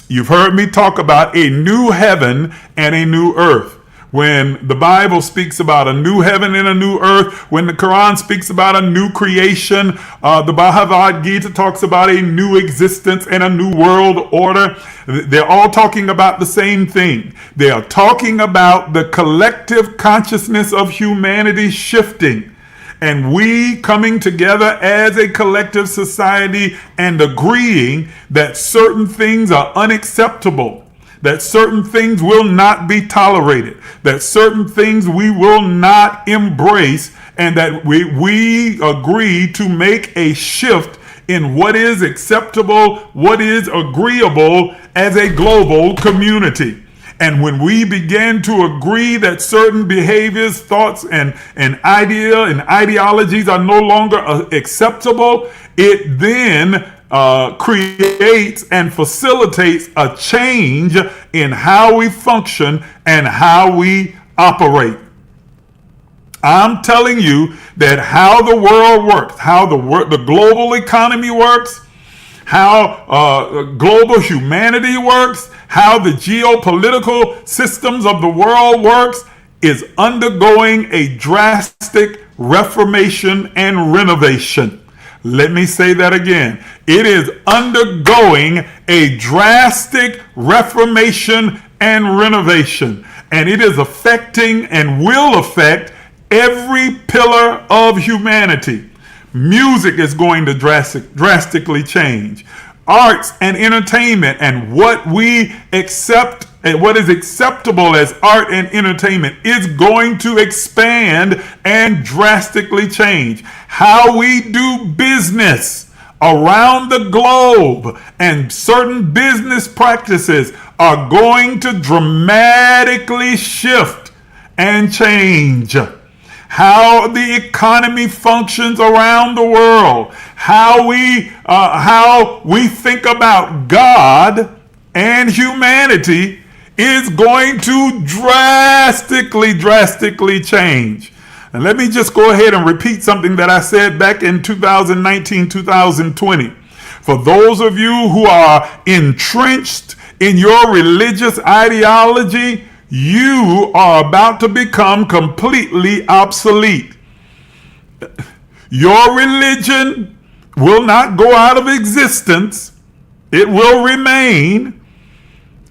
You've heard me talk about a new heaven and a new earth. When the Bible speaks about a new heaven and a new earth, when the Quran speaks about a new creation, the Bhagavad Gita talks about a new existence and a new world order. They're all talking about the same thing. They are talking about the collective consciousness of humanity shifting, and we coming together as a collective society and agreeing that certain things are unacceptable, that certain things will not be tolerated, that certain things we will not embrace, and that we agree to make a shift in what is acceptable, what is agreeable as a global community. And when we begin to agree that certain behaviors, thoughts, and ideologies are no longer acceptable, it then creates and facilitates a change in how we function and how we operate. I'm telling you that how the world works, how the global economy works, how global humanity works, how the geopolitical systems of the world works, is undergoing a drastic reformation and renovation. Let me say that again. It is undergoing a drastic reformation and renovation. And it is affecting and will affect every pillar of humanity. Music is going to drastically change. Arts and entertainment and what we accept and what is acceptable as art and entertainment is going to expand and drastically change. How we do business around the globe and certain business practices are going to dramatically shift and change. How the economy functions around the world, how we think about God and humanity is going to drastically change. And let me just go ahead and repeat something that I said back in 2019, 2020. For those of you who are entrenched in your religious ideology, you are about to become completely obsolete. Your religion will not go out of existence. It will remain.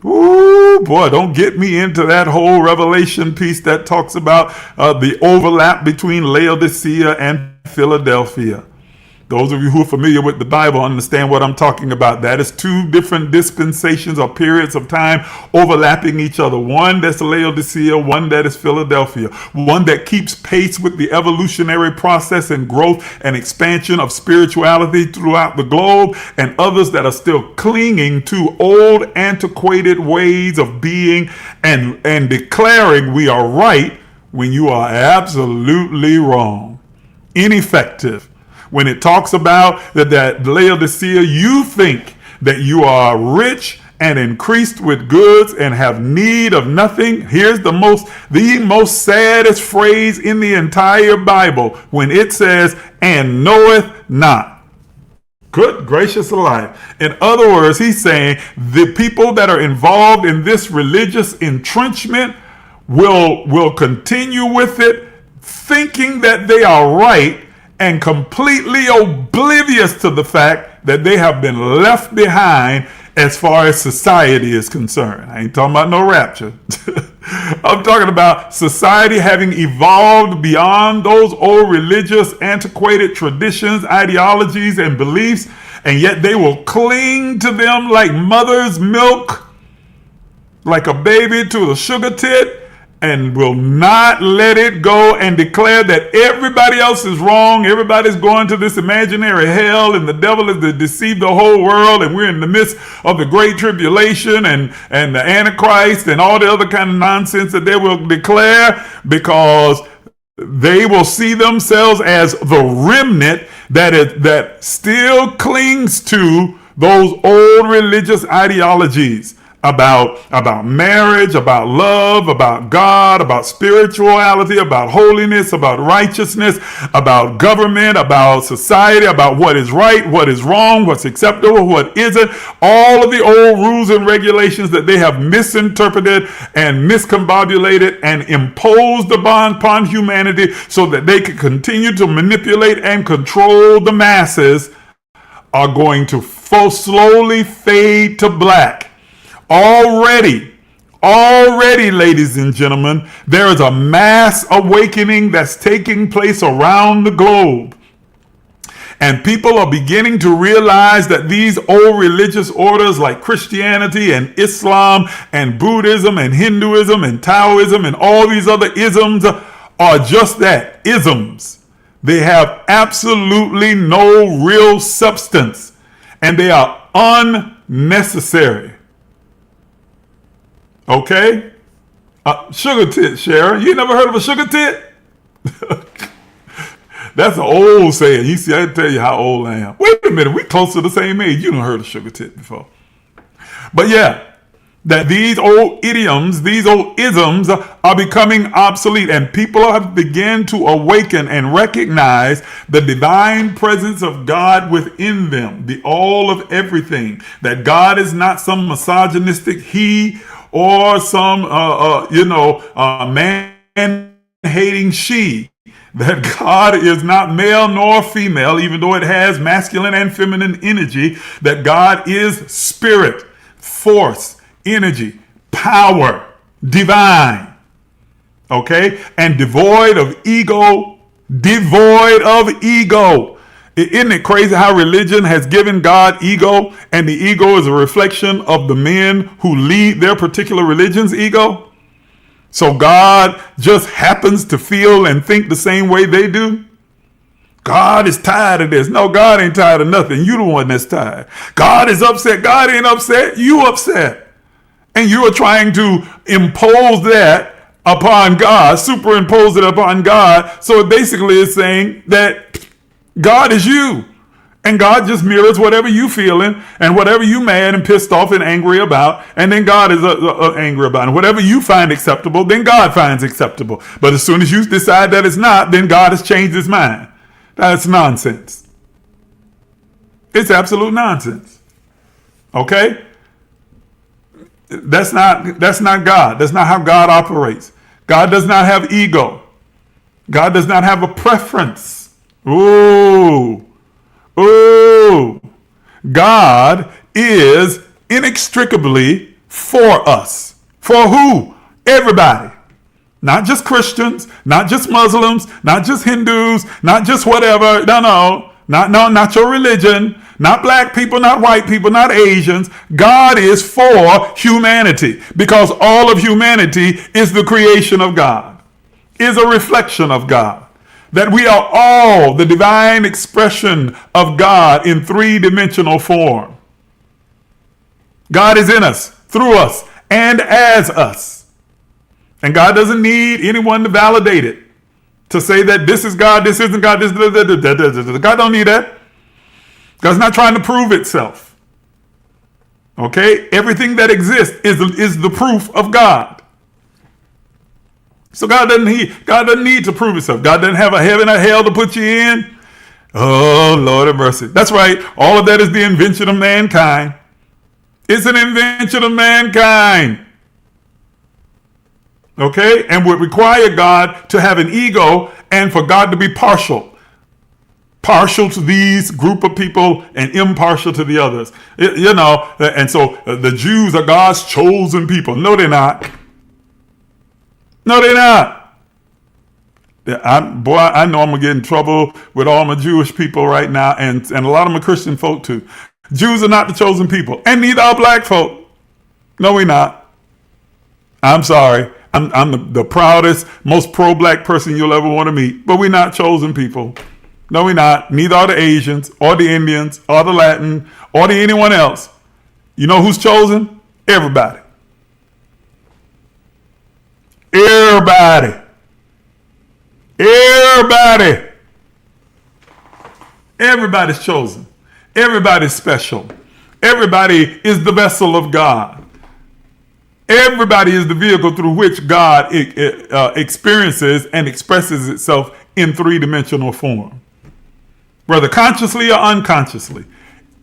Ooh, boy, don't get me into that whole Revelation piece that talks about the overlap between Laodicea and Philadelphia. Those of you who are familiar with the Bible understand what I'm talking about. That is two different dispensations or periods of time overlapping each other. One that's Laodicea, one that is Philadelphia. One that keeps pace with the evolutionary process and growth and expansion of spirituality throughout the globe, and others that are still clinging to old antiquated ways of being and declaring we are right when you are absolutely wrong. Ineffective. When it talks about that Laodicea, you think that you are rich and increased with goods and have need of nothing. Here's the most saddest phrase in the entire Bible when it says, and knoweth not. Good gracious alive. In other words, he's saying the people that are involved in this religious entrenchment will continue with it, thinking that they are right, and completely oblivious to the fact that they have been left behind as far as society is concerned. I ain't talking about no rapture. I'm talking about society having evolved beyond those old religious, antiquated traditions, ideologies, and beliefs, and yet they will cling to them like mother's milk, like a baby to the sugar tit, and will not let it go and declare that everybody else is wrong. Everybody's going to this imaginary hell, and the devil is to deceive the whole world, and we're in the midst of the great tribulation and the Antichrist and all the other kind of nonsense that they will declare, because they will see themselves as the remnant that still clings to those old religious ideologies about marriage, about love, about God, about spirituality, about holiness, about righteousness, about government, about society, about what is right, what is wrong, what's acceptable, what isn't. All of the old rules and regulations that they have misinterpreted and miscombobulated and imposed upon humanity so that they can continue to manipulate and control the masses are going to slowly fade to black. Already, ladies and gentlemen, there is a mass awakening that's taking place around the globe. And people are beginning to realize that these old religious orders like Christianity and Islam and Buddhism and Hinduism and Taoism and all these other isms are just that, isms. They have absolutely no real substance, and they are unnecessary. Okay? Sugar tit, Sharon. You never heard of a sugar tit? That's an old saying. You see, I tell you how old I am. Wait a minute, we close to the same age. You done heard of sugar tit before. But yeah, that these old idioms, these old isms are becoming obsolete, and people have begun to awaken and recognize the divine presence of God within them, the all of everything. That God is not some misogynistic he or some, man-hating she. That God is not male nor female, even though it has masculine and feminine energy. That God is spirit, force, energy, power, divine, okay, and devoid of ego, devoid of ego. Isn't it crazy how religion has given God ego, and the ego is a reflection of the men who lead their particular religion's ego? So God just happens to feel and think the same way they do? God is tired of this. No, God ain't tired of nothing. You the one that's tired. God is upset. God ain't upset. You upset. And you are trying to impose that upon God, superimpose it upon God. So it basically is saying that God is you. And God just mirrors whatever you feeling and whatever you mad and pissed off and angry about. And then God is angry about it. And whatever you find acceptable, then God finds acceptable. But as soon as you decide that it's not, then God has changed his mind. That's nonsense. It's absolute nonsense. Okay? That's not God. That's not how God operates. God does not have ego. God does not have a preference. Ooh. God is inextricably for us. For who? Everybody. Not just Christians, not just Muslims, not just Hindus, not just whatever. No, not your religion, not black people, not white people, not Asians. God is for humanity because all of humanity is the creation of God, is a reflection of God. That we are all the divine expression of God in three-dimensional form. God is in us, through us, and as us. And God doesn't need anyone to validate it, to say that this is God, this isn't God, this. God don't need that. God's not trying to prove itself. Okay? Everything that exists is the proof of God. So God doesn't need to prove himself. God doesn't have a heaven or hell to put you in. Oh, Lord have mercy. That's right. All of that is the invention of mankind. It's an invention of mankind. Okay? And would require God to have an ego and for God to be partial. Partial to these group of people and impartial to the others. And so the Jews are God's chosen people. No, they're not. No, they're not. I know I'm going to get in trouble with all my Jewish people right now, and a lot of my Christian folk too. Jews are not the chosen people, and neither are black folk. No, we're not. I'm sorry. I'm the proudest, most pro-black person you'll ever want to meet, but we're not chosen people. No, we're not. Neither are the Asians, or the Indians, or the Latin, or anyone else. You know who's chosen? Everybody. Everybody. Everybody's chosen. Everybody's special. Everybody is the vessel of God. Everybody is the vehicle through which God experiences and expresses itself in three-dimensional form. Whether consciously or unconsciously.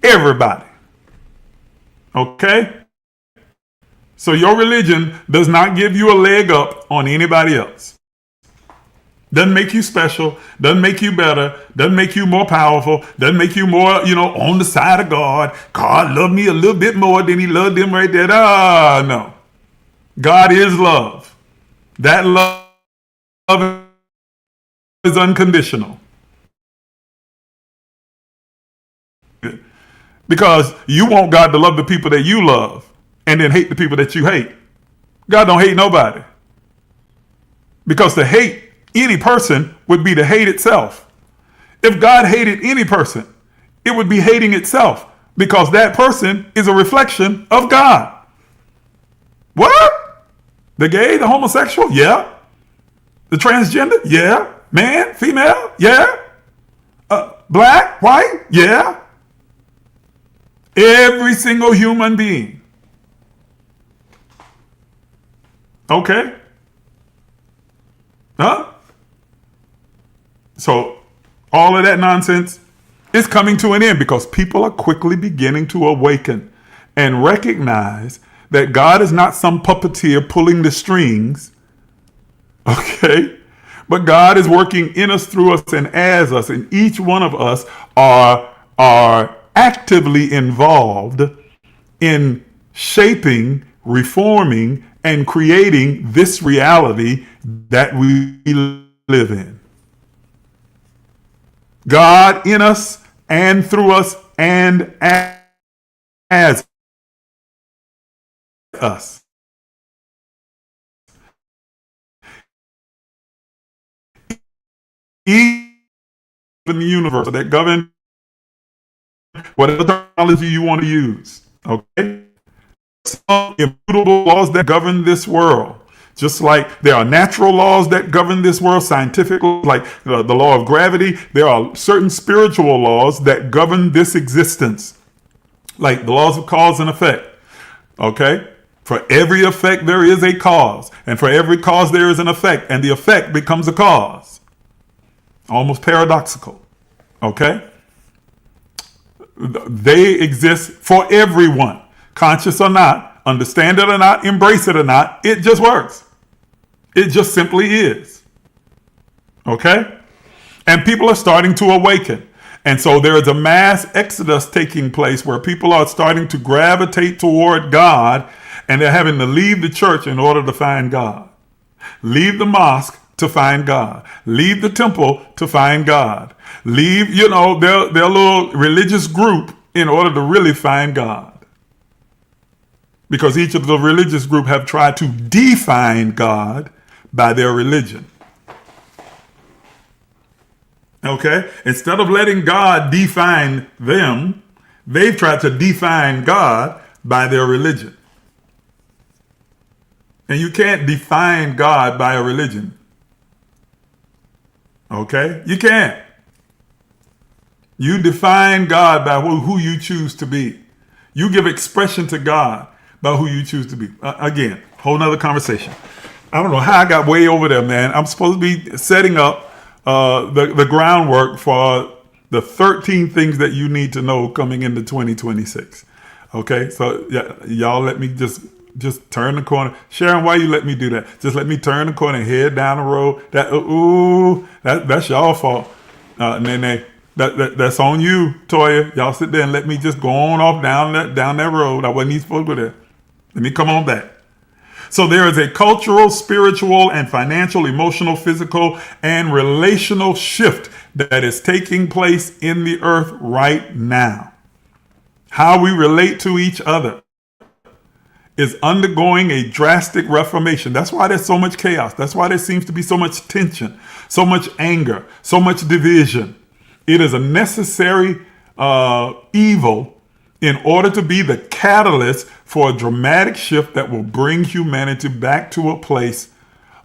Everybody. Okay? So your religion does not give you a leg up on anybody else. Doesn't make you special, doesn't make you better, doesn't make you more powerful, doesn't make you more, on the side of God. God loved me a little bit more than he loved them right there. No. God is love. That love is unconditional. Because you want God to love the people that you love and then hate the people that you hate. God don't hate nobody. Because to hate any person would be to hate itself. If God hated any person, it would be hating itself because that person is a reflection of God. What? The gay, the homosexual? Yeah. The transgender? Yeah. Man, female? Yeah. Black, white? Yeah. Every single human being. Okay? Huh? So all of that nonsense is coming to an end because people are quickly beginning to awaken and recognize that God is not some puppeteer pulling the strings, okay? But God is working in us, through us, and as us, and each one of us are actively involved in shaping reforming, and creating this reality that we live in. God in us and through us and as us. Even the universe that govern whatever technology you want to use. Okay? Some immutable laws that govern this world. Just like there are natural laws that govern this world, scientific, like the law of gravity, there are certain spiritual laws that govern this existence, like the laws of cause and effect. Okay? For every effect, there is a cause, and for every cause, there is an effect, and the effect becomes a cause. Almost paradoxical. Okay? They exist for everyone, conscious or not, understand it or not, embrace it or not. It just works. It just simply is. Okay? And people are starting to awaken. And so there is a mass exodus taking place where people are starting to gravitate toward God, and they're having to leave the church in order to find God. Leave the mosque to find God. Leave the temple to find God. Leave, their little religious group in order to really find God. Because each of the religious group have tried to define God by their religion. Okay? Instead of letting God define them, they've tried to define God by their religion. And you can't define God by a religion. Okay? You can't. You define God by who you choose to be. You give expression to God by who you choose to be. Again, whole nother conversation. I don't know how I got way over there, man. I'm supposed to be setting up the groundwork for the 13 things that you need to know coming into 2026. Okay, so y'all let me just turn the corner. Sharon, why you let me do that? Just let me turn the corner and head down the road. That's y'all fault. Nene, that's on you, Toya. Y'all sit there and let me just go on off down that road. I wasn't even supposed to go there. Let me come on back. So there is a cultural, spiritual, and financial, emotional, physical, and relational shift that is taking place in the earth right now. How we relate to each other is undergoing a drastic reformation. That's why there's so much chaos. That's why there seems to be so much tension, so much anger, so much division. It is a necessary evil in order to be the catalyst for a dramatic shift that will bring humanity back to a place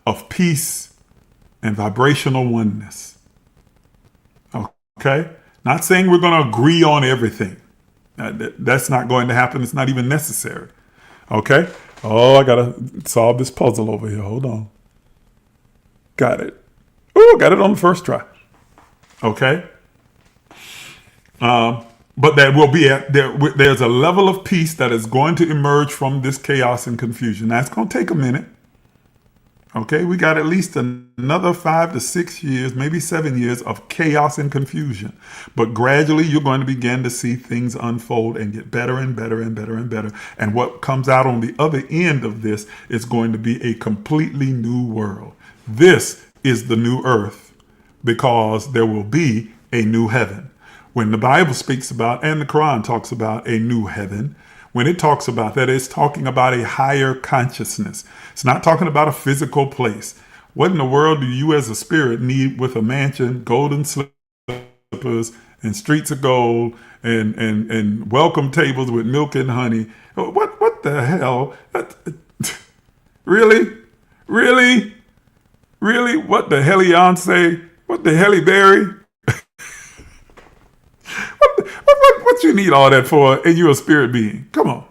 of peace and vibrational oneness. Okay? Not saying we're going to agree on everything. That's not going to happen. It's not even necessary. Okay? Oh, I got to solve this puzzle over here. Hold on. Got it. Oh, got it on the first try. Okay? But there will be there's a level of peace that is going to emerge from this chaos and confusion. That's going to take a minute. Okay, we got at least another 5 to 6 years, maybe 7 years of chaos and confusion. But gradually you're going to begin to see things unfold and get better and better and better and better. And what comes out on the other end of this is going to be a completely new world. This is the new earth because there will be a new heaven. When the Bible speaks about, and the Quran talks about a new heaven, when it talks about that, it's talking about a higher consciousness. It's not talking about a physical place. What in the world do you as a spirit need with a mansion, golden slippers, and streets of gold, and welcome tables with milk and honey? What the hell? Really? Really? Really? What the hell, say? What the hell, Barry? What you need all that for, and you're a spirit being? Come on.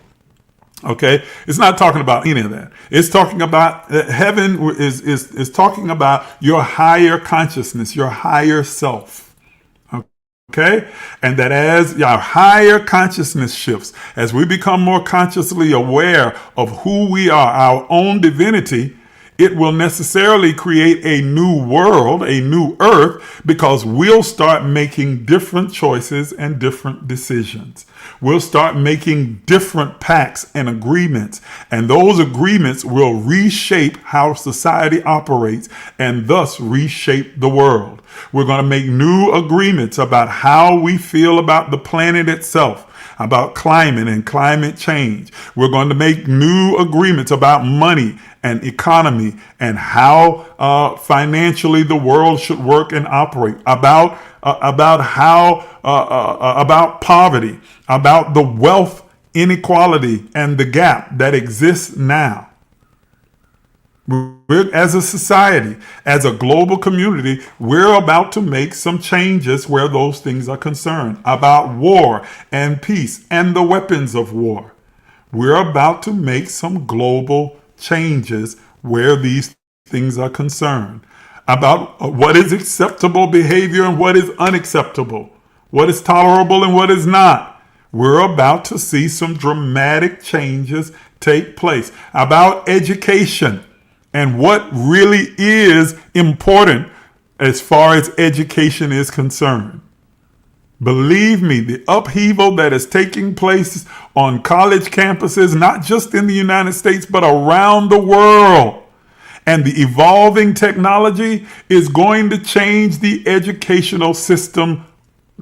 Okay? It's not talking about any of that. It's talking about heaven is talking about your higher consciousness, your higher self. Okay? And that as our higher consciousness shifts, as we become more consciously aware of who we are, our own divinity, it will necessarily create a new world, a new earth, because we'll start making different choices and different decisions. We'll start making different pacts and agreements, and those agreements will reshape how society operates and thus reshape the world. We're going to make new agreements about how we feel about the planet itself, about climate and climate change. We're going to make new agreements about money and economy and how financially the world should work and operate, about poverty, about the wealth inequality and the gap that exists now. We're, as a society, as a global community, we're about to make some changes where those things are concerned, about war and peace and the weapons of war. We're about to make some global changes where these things are concerned, about what is acceptable behavior and what is unacceptable, what is tolerable and what is not. We're about to see some dramatic changes take place, about education and what really is important as far as education is concerned. Believe me, the upheaval that is taking place on college campuses, not just in the United States, but around the world, and the evolving technology is going to change the educational system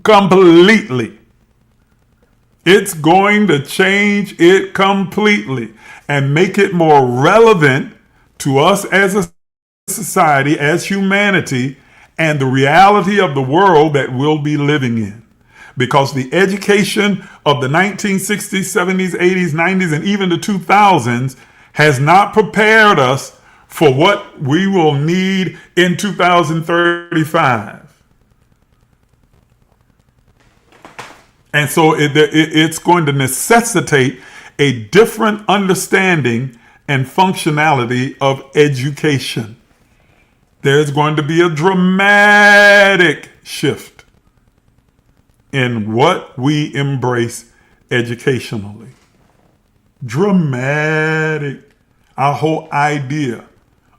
completely. It's going to change it completely and make it more relevant to us as a society, as humanity, and the reality of the world that we'll be living in. Because the education of the 1960s, 70s, 80s, 90s, and even the 2000s has not prepared us for what we will need in 2035. And so it's going to necessitate a different understanding and functionality of education. There's going to be a dramatic shift in what we embrace educationally. Dramatic. Our whole idea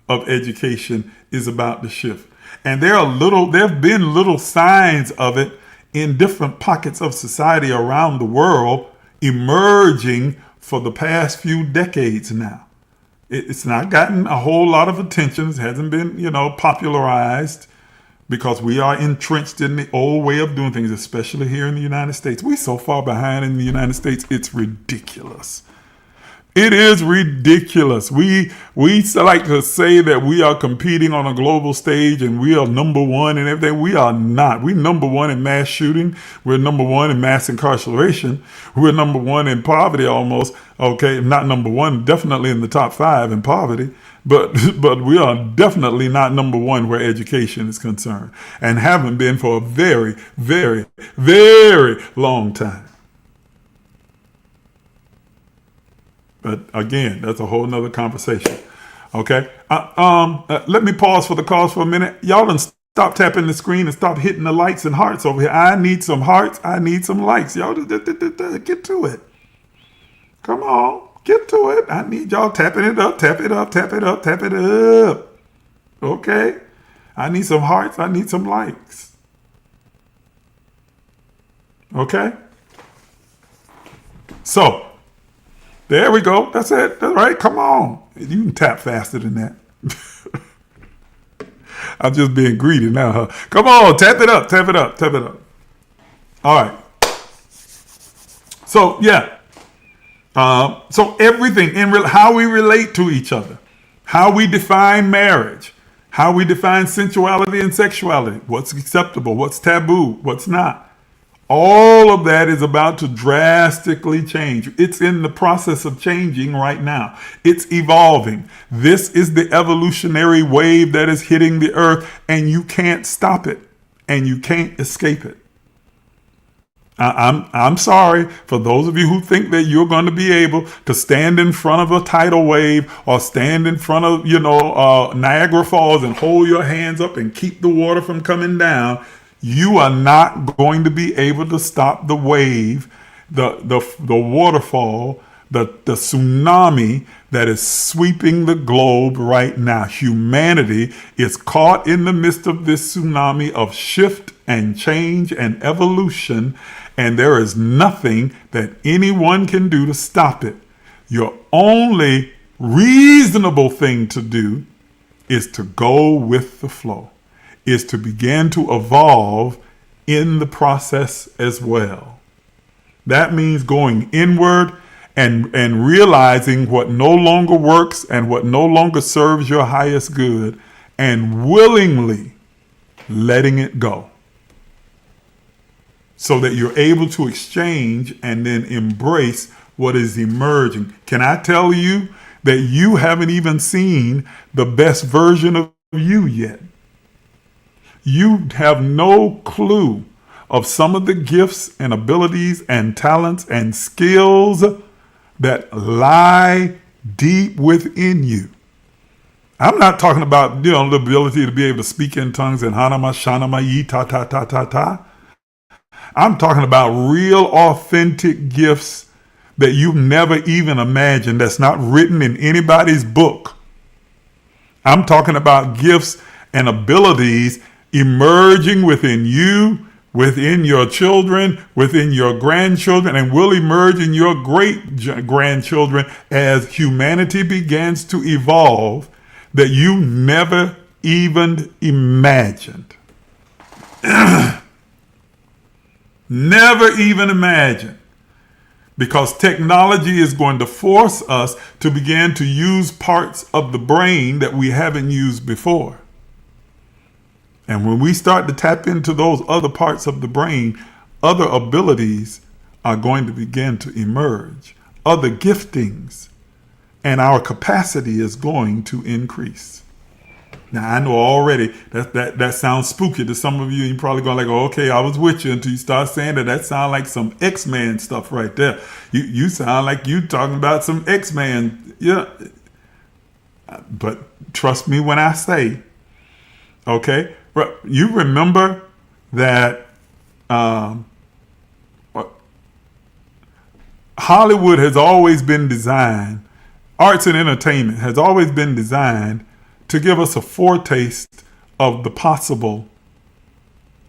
of education is about to shift. And there have been little signs of it in different pockets of society around the world emerging for the past few decades now. It's not gotten a whole lot of attention. It hasn't been, popularized because we are entrenched in the old way of doing things, especially here in the United States. We're so far behind in the United States, it's ridiculous. It is ridiculous. We like to say that we are competing on a global stage and we are number one and everything. We are not. We're number one in mass shooting. We're number one in mass incarceration. We're number one in poverty almost. Okay, not number one, definitely in the top 5 in poverty. But we are definitely not number one where education is concerned and haven't been for a very, very, very long time. But again, that's a whole nother conversation. Okay. Let me pause for the cause for a minute. Y'all done stop tapping the screen and stop hitting the likes and hearts over here. I need some hearts. I need some likes. Y'all get to it. Come on, get to it. I need y'all tapping it up, tap it up, tap it up, tap it up. Okay. I need some hearts. I need some likes. Okay. So, there we go. That's it. That's right. Come on. You can tap faster than that. I'm just being greedy now, huh? Come on. Tap it up. Tap it up. Tap it up. All right. So, yeah. So everything in how we relate to each other, how we define marriage, how we define sensuality and sexuality, what's acceptable, what's taboo, what's not. All of that is about to drastically change. It's in the process of changing right now. It's evolving. This is the evolutionary wave that is hitting the earth, and you can't stop it, and you can't escape it. I'm sorry for those of you who think that you're going to be able to stand in front of a tidal wave or stand in front of, Niagara Falls and hold your hands up and keep the water from coming down. You are not going to be able to stop the wave, the waterfall, the tsunami that is sweeping the globe right now. Humanity is caught in the midst of this tsunami of shift and change and evolution, and there is nothing that anyone can do to stop it. Your only reasonable thing to do is to go with the flow, is to begin to evolve in the process as well. That means going inward and realizing what no longer works and what no longer serves your highest good, and willingly letting it go, so that you're able to exchange and then embrace what is emerging. Can I tell you that you haven't even seen the best version of you yet? You have no clue of some of the gifts and abilities and talents and skills that lie deep within you. I'm not talking about, the ability to be able to speak in tongues and hanama, shanama, yi, ta, ta, ta, ta, ta. I'm talking about real, authentic gifts that you've never even imagined, that's not written in anybody's book. I'm talking about gifts and abilities emerging within you, within your children, within your grandchildren, and will emerge in your great-grandchildren as humanity begins to evolve, that you never even imagined. Never even imagined. Because technology is going to force us to begin to use parts of the brain that we haven't used before. And when we start to tap into those other parts of the brain, other abilities are going to begin to emerge, other giftings, and our capacity is going to increase. Now, I know already that sounds spooky to some of you. You're probably going like, oh, okay, I was with you until you start saying that. That sounds like some X-Men stuff right there. You sound like you talking about some X-Men. Yeah. But trust me when I say, okay, you remember that Hollywood has always been designed, arts and entertainment has always been designed to give us a foretaste of the possible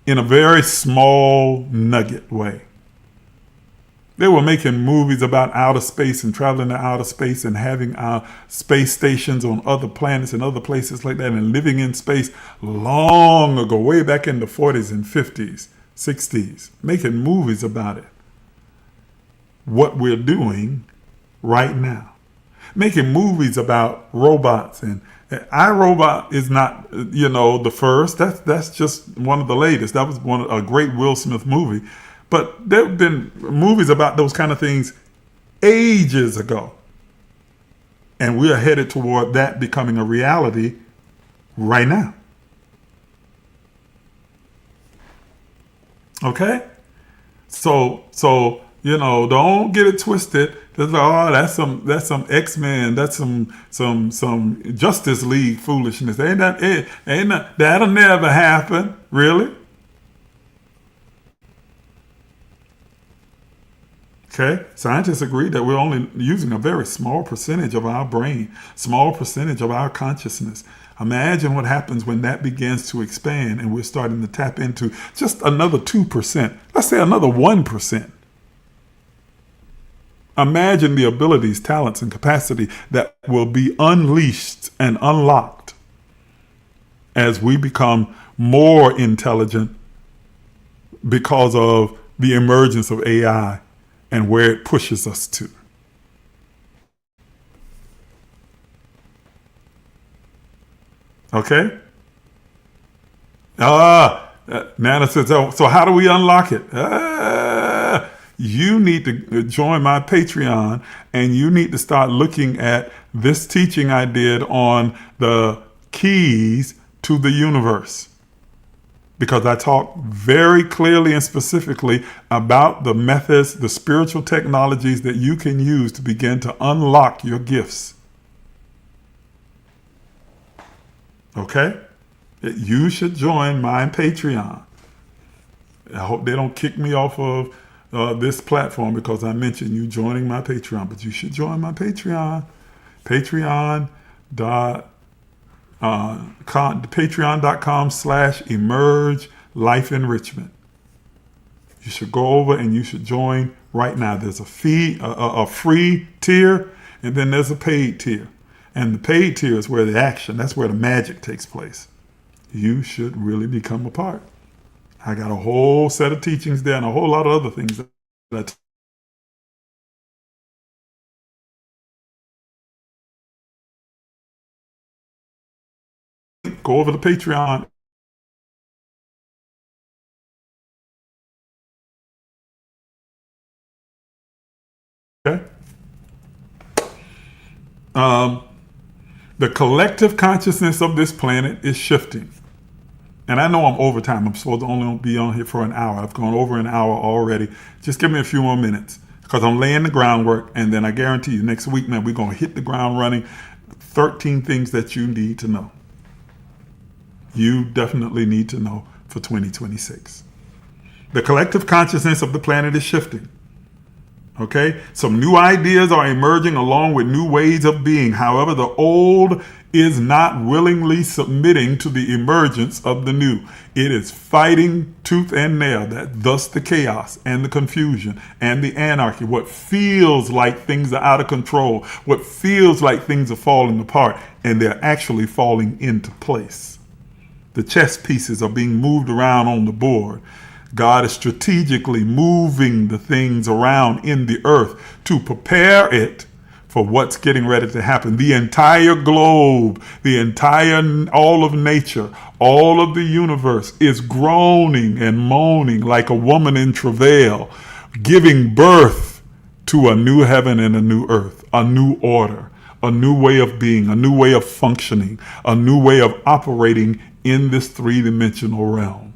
in a very small nugget way. They were making movies about outer space and traveling to outer space and having our space stations on other planets and other places like that, and living in space long ago, way back in the 40s and 50s, 60s, making movies about it. What we're doing right now, making movies about robots, and iRobot is not, the first. That's just one of the latest. That was a great Will Smith movie. But there have been movies about those kind of things ages ago. And we are headed toward that becoming a reality right now. Okay? So don't get it twisted. That's some X-Men, that's some Justice League foolishness. That'll never happen, really. Okay, scientists agree that we're only using a very small percentage of our brain, small percentage of our consciousness. Imagine what happens when that begins to expand and we're starting to tap into just another 2%. Let's say another 1%. Imagine the abilities, talents, and capacity that will be unleashed and unlocked as we become more intelligent because of the emergence of AI and where it pushes us to. Okay? Nana says, so how do we unlock it? You need to join my Patreon, and you need to start looking at this teaching I did on the keys to the universe. Because I talk very clearly and specifically about the methods, the spiritual technologies that you can use to begin to unlock your gifts. Okay? You should join my Patreon. I hope they don't kick me off of this platform because I mentioned you joining my Patreon, but you should join my Patreon. Patreon.com/emergelec. Life Enrichment. You should go over and you should join right now. There's a free tier, and then there's a paid tier. And the paid tier is where the action, that's where the magic takes place. You should really become a part. I got a whole set of teachings there and a whole lot of other things that go over to Patreon. Okay. The collective consciousness of this planet is shifting. And I know I'm over time. I'm supposed to only be on here for an hour. I've gone over an hour already. Just give me a few more minutes because I'm laying the groundwork. And then I guarantee you next week, man, we're going to hit the ground running. 13 things that you need to know. You definitely need to know for 2026. The collective consciousness of the planet is shifting. Okay? Some new ideas are emerging along with new ways of being. However, the old is not willingly submitting to the emergence of the new. It is fighting tooth and nail, that thus the chaos and the confusion and the anarchy, what feels like things are out of control, what feels like things are falling apart, and they're actually falling into place. The chess pieces are being moved around on the board. God is strategically moving the things around in the earth to prepare it for what's getting ready to happen. The entire globe, all of nature, all of the universe is groaning and moaning like a woman in travail, giving birth to a new heaven and a new earth, a new order, a new way of being, a new way of functioning, a new way of operating in this three-dimensional realm.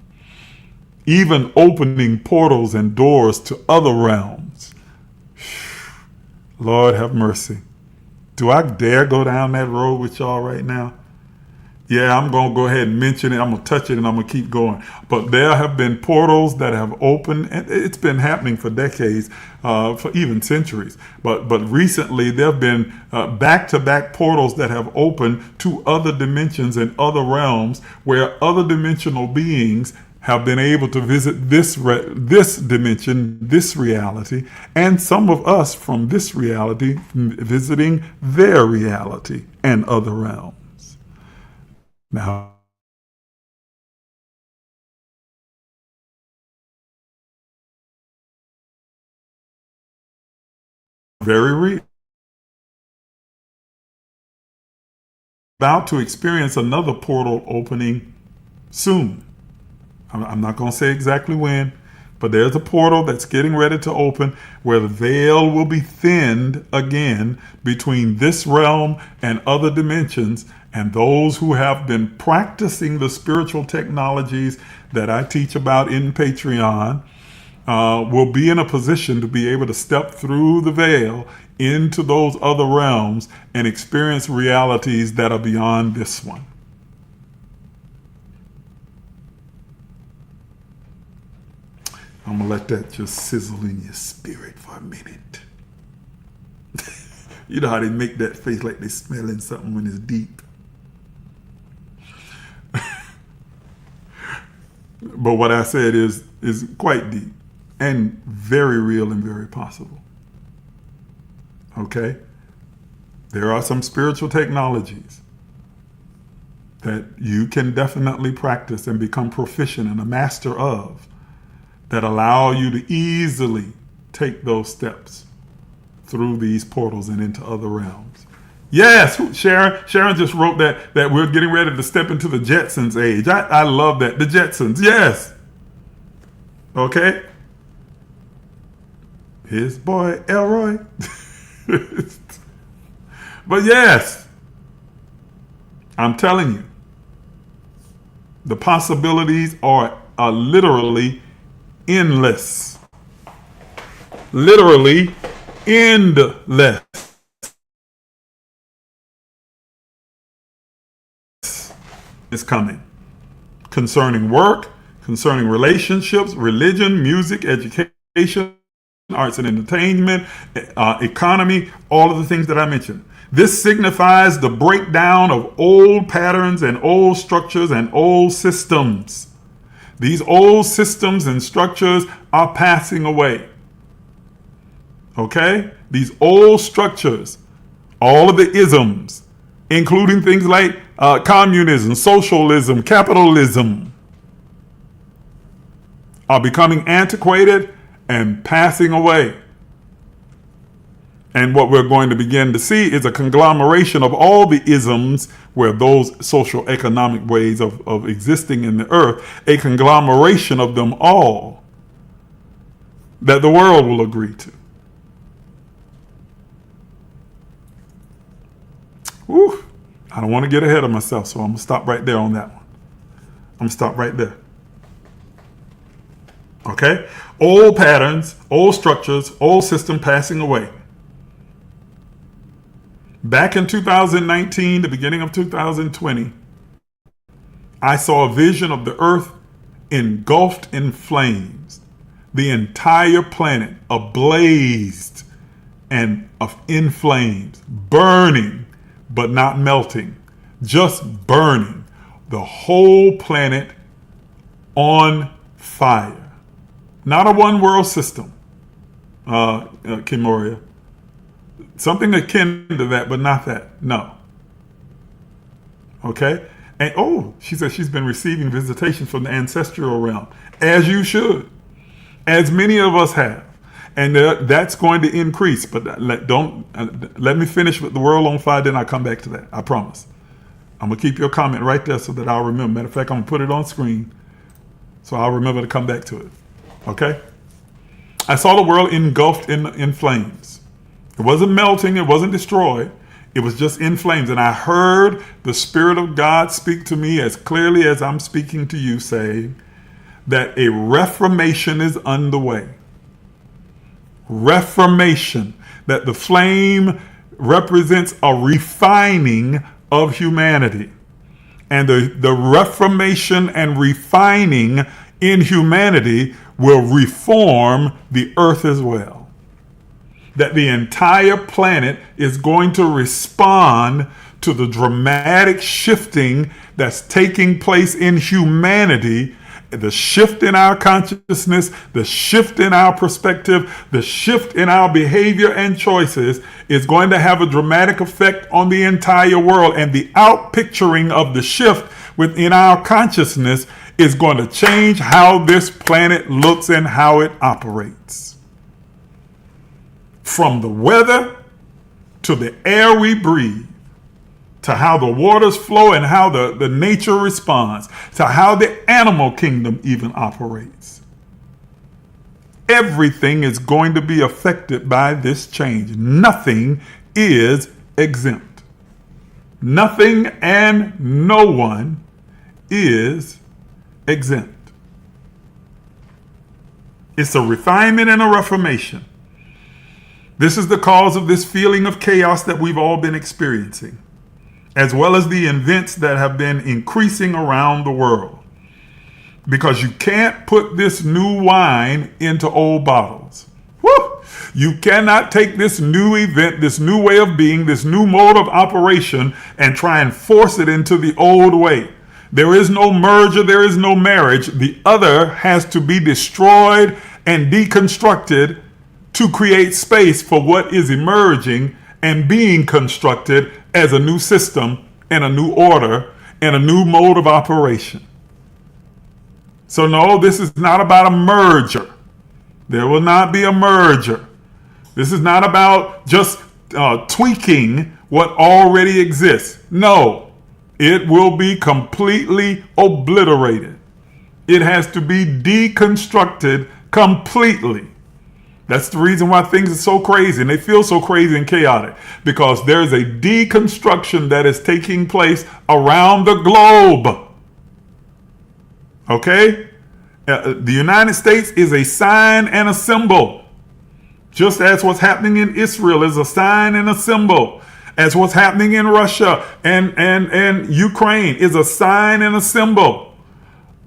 Even opening portals and doors to other realms. Lord have mercy. Do I dare go down that road with y'all right now? Yeah, I'm going to go ahead and mention it. I'm going to touch it and I'm going to keep going. But there have been portals that have opened, and it's been happening for decades, for even centuries. But recently there have been back-to-back portals that have opened to other dimensions and other realms where other dimensional beings have been able to visit this dimension, this reality, and some of us from this reality visiting their reality and other realms. Now, very real. About to experience another portal opening soon. I'm not going to say exactly when, but there's a portal that's getting ready to open where the veil will be thinned again between this realm and other dimensions, and those who have been practicing the spiritual technologies that I teach about in Patreon will be in a position to be able to step through the veil into those other realms and experience realities that are beyond this one. I'm going to let that just sizzle in your spirit for a minute. You know how they make that face like they're smelling something when it's deep. But what I said is quite deep and very real and very possible. Okay? There are some spiritual technologies that you can definitely practice and become proficient and a master of, that allow you to easily take those steps through these portals and into other realms. Yes, Sharon just wrote that we're getting ready to step into the Jetsons age. I love that. The Jetsons, yes. Okay. His boy Elroy. But yes, I'm telling you, the possibilities are literally endless. Literally endless. Is coming concerning work, concerning relationships, religion, music, education, arts and entertainment, economy, all of the things that I mentioned. This signifies the breakdown of old patterns and old structures and old systems. These old systems and structures are passing away. Okay? These old structures, all of the isms, including things like communism, socialism, capitalism, are becoming antiquated and passing away. And what we're going to begin to see is a conglomeration of all the isms, where those social economic ways of existing in the earth, a conglomeration of them all that the world will agree to. Whew. I don't want to get ahead of myself, so I'm going to stop right there on that one. I'm going to stop right there. Okay? Old patterns, old structures, old system passing away. Back in 2019, the beginning of 2020, I saw a vision of the earth engulfed in flames, the entire planet ablazed and in flames, burning, but not melting, just burning, the whole planet on fire. Not a one world system, Kimoria. Something akin to that, but not that. No. Okay? And she said she's been receiving visitations from the ancestral realm, as you should, as many of us have. And that's going to increase. But let me finish with the world on fire, then I'll come back to that. I promise. I'm going to keep your comment right there so that I'll remember. Matter of fact, I'm going to put it on screen so I'll remember to come back to it. Okay? I saw the world engulfed in flames. It wasn't melting. It wasn't destroyed. It was just in flames. And I heard the Spirit of God speak to me as clearly as I'm speaking to you, saying that a reformation is underway. Reformation. That the flame represents a refining of humanity. And the reformation and refining in humanity will reform the earth as well. That the entire planet is going to respond to the dramatic shifting that's taking place in humanity, the shift in our consciousness, the shift in our perspective, the shift in our behavior and choices is going to have a dramatic effect on the entire world. And the outpicturing of the shift within our consciousness is going to change how this planet looks and how it operates. From the weather to the air we breathe, to how the waters flow and how the nature responds, to how the animal kingdom even operates. Everything is going to be affected by this change. Nothing is exempt. Nothing and no one is exempt. It's a refinement and a reformation. This is the cause of this feeling of chaos that we've all been experiencing, as well as the events that have been increasing around the world. Because you can't put this new wine into old bottles. Woo! You cannot take this new event, this new way of being, this new mode of operation, and try and force it into the old way. There is no merger, there is no marriage. The other has to be destroyed and deconstructed to create space for what is emerging and being constructed as a new system and a new order and a new mode of operation. So no, this is not about a merger. There will not be a merger. This is not about just tweaking what already exists. No, it will be completely obliterated. It has to be deconstructed completely. That's the reason why things are so crazy and they feel so crazy and chaotic, because there's a deconstruction that is taking place around the globe. Okay? The United States is a sign and a symbol. Just as what's happening in Israel is a sign and a symbol. As what's happening in Russia and Ukraine is a sign and a symbol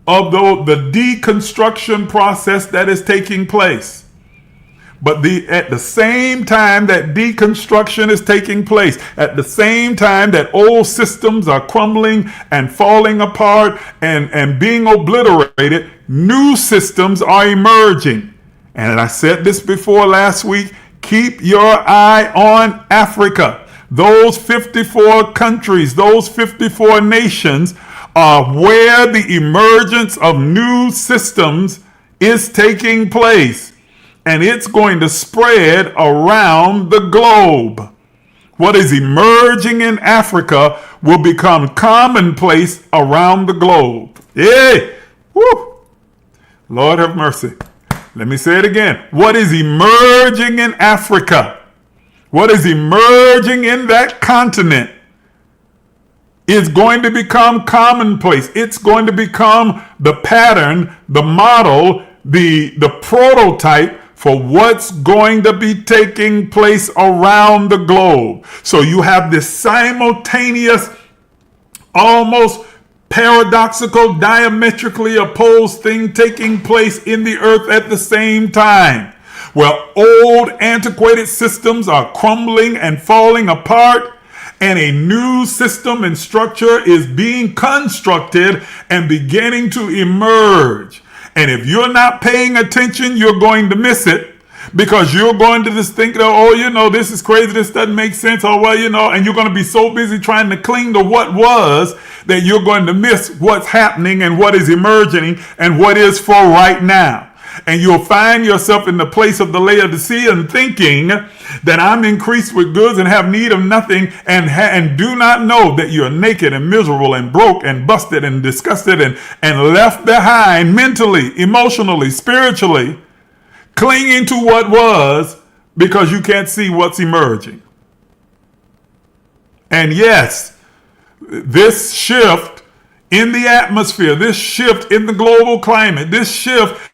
of the deconstruction process that is taking place. But at the same time that deconstruction is taking place, at the same time that old systems are crumbling and falling apart and being obliterated, new systems are emerging. And I said this before last week, keep your eye on Africa. Those 54 countries, those 54 nations are where the emergence of new systems is taking place. And it's going to spread around the globe. What is emerging in Africa will become commonplace around the globe. Yay! Woo! Lord have mercy. Let me say it again. What is emerging in Africa, what is emerging in that continent is going to become commonplace. It's going to become the pattern, the model, the prototype for what's going to be taking place around the globe. So you have this simultaneous, almost paradoxical, diametrically opposed thing taking place in the earth at the same time. Well, old antiquated systems are crumbling and falling apart, and a new system and structure is being constructed and beginning to emerge. And if you're not paying attention, you're going to miss it, because you're going to just think, oh, this is crazy, this doesn't make sense, oh, well, and you're going to be so busy trying to cling to what was that you're going to miss what's happening and what is emerging and what is for right now. And you'll find yourself in the place of the Laodicean thinking that I'm increased with goods and have need of nothing, and do not know that you're naked and miserable and broke and busted and disgusted and left behind mentally, emotionally, spiritually, clinging to what was because you can't see what's emerging. And yes, this shift in the atmosphere, this shift in the global climate, this shift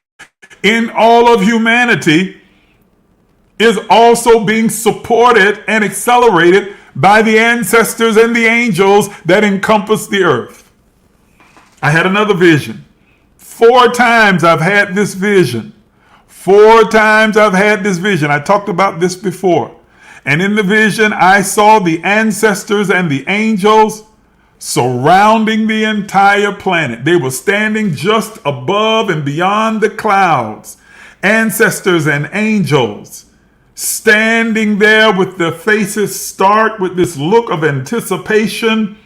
in all of humanity is also being supported and accelerated by the ancestors and the angels that encompass the earth. I had another vision. 4 times I've had this vision. 4 times I've had this vision. I talked about this before. And in the vision, I saw the ancestors and the angels surrounding the entire planet. They were standing just above and beyond the clouds. Ancestors and angels standing there with their faces stark with this look of anticipation,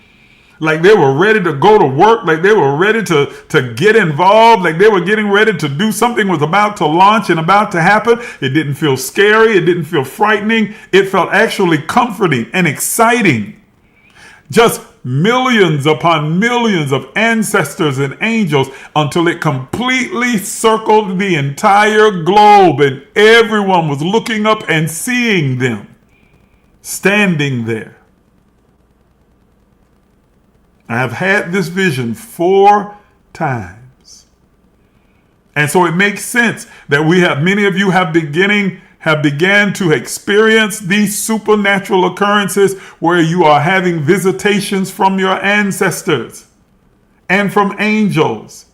like they were ready to go to work, like they were ready to get involved, like they were getting ready to do something, was about to launch and about to happen. It didn't feel scary. It didn't feel frightening. It felt actually comforting and exciting. Just millions upon millions of ancestors and angels until it completely circled the entire globe, and everyone was looking up and seeing them standing there. I have had this vision 4 times. And so it makes sense that many of you have began to experience these supernatural occurrences where you are having visitations from your ancestors and from angels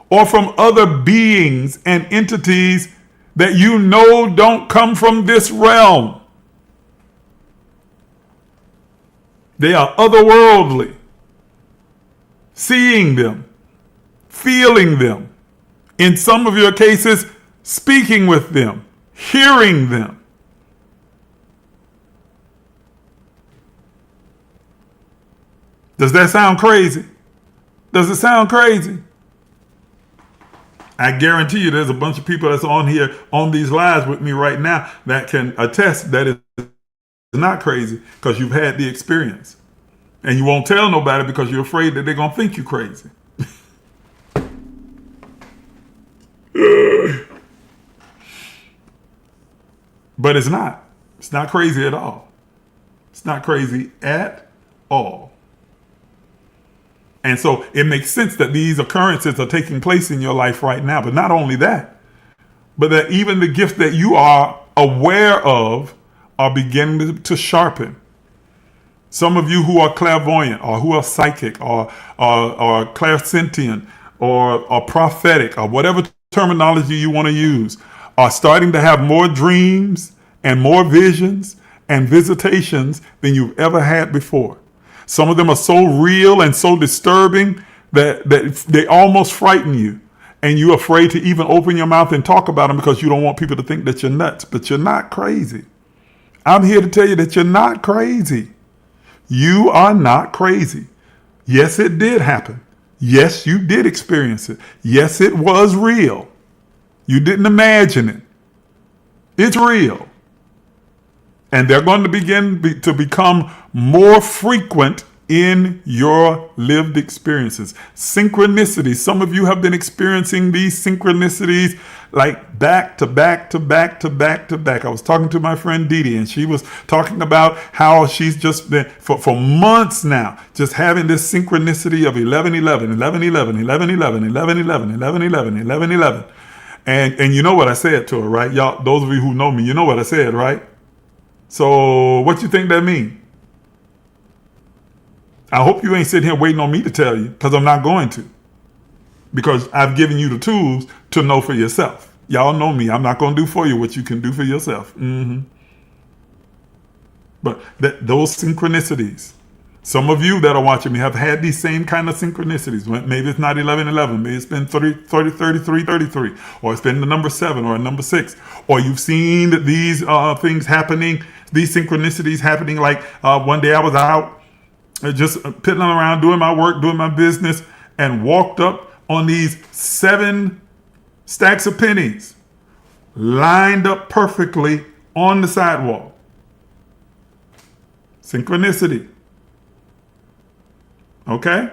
or from other beings and entities that don't come from this realm. They are otherworldly. Seeing them, feeling them, in some of your cases, speaking with them, hearing them. Does that sound crazy? Does it sound crazy? I guarantee you there's a bunch of people that's on here, on these lives with me right now, that can attest that it's not crazy, because you've had the experience. And you won't tell nobody because you're afraid that they're going to think you crazy. But it's not. It's not crazy at all. It's not crazy at all. And so it makes sense that these occurrences are taking place in your life right now. But not only that, but that even the gifts that you are aware of are beginning to sharpen. Some of you who are clairvoyant, or who are psychic, or clairsentient, or prophetic, or whatever terminology you want to use, are starting to have more dreams and more visions and visitations than you've ever had before. Some of them are so real and so disturbing that they almost frighten you. And you're afraid to even open your mouth and talk about them because you don't want people to think that you're nuts. But you're not crazy. I'm here to tell you that you're not crazy. You are not crazy. Yes, it did happen. Yes, you did experience it. Yes, it was real. You didn't imagine it. It's real. And they're going to begin to become more frequent in your lived experiences. Synchronicities. Some of you have been experiencing these synchronicities like back to back to back to back to back. I was talking to my friend Didi, and she was talking about how she's just been for months now just having this synchronicity of 11-11, 11-11, 11-11, 11-11, 11-11, 11-11. And you know what I said to her, right? Y'all, those of you who know me, you know what I said, right? So what you think that means? I hope you ain't sitting here waiting on me to tell you, because I'm not going to. Because I've given you the tools to know for yourself. Y'all know me. I'm not going to do for you what you can do for yourself. But those synchronicities, some of you that are watching me have had these same kind of synchronicities. Maybe it's not 11-11. Maybe it's been 33-33, or it's been the number 7 or a number 6. Or you've seen these things happening, these synchronicities happening. Like one day I was out just piddling around, doing my work, doing my business, and walked up on these 7 stacks of pennies lined up perfectly on the sidewalk. Synchronicity. Okay?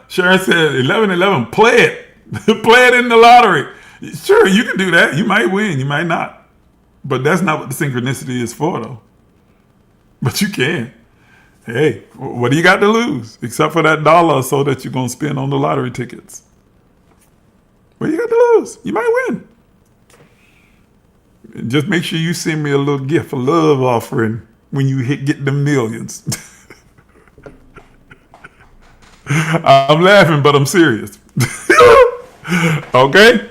Sharon said 11-11, play it. Play it in the lottery. Sure, you can do that. You might win, you might not. But that's not what the synchronicity is for, though. But you can. Hey, what do you got to lose? Except for that $1 or so that you're going to spend on the lottery tickets. What do you got to lose? You might win. Just make sure you send me a little gift, a love offering, when you get them millions. I'm laughing, but I'm serious. Okay?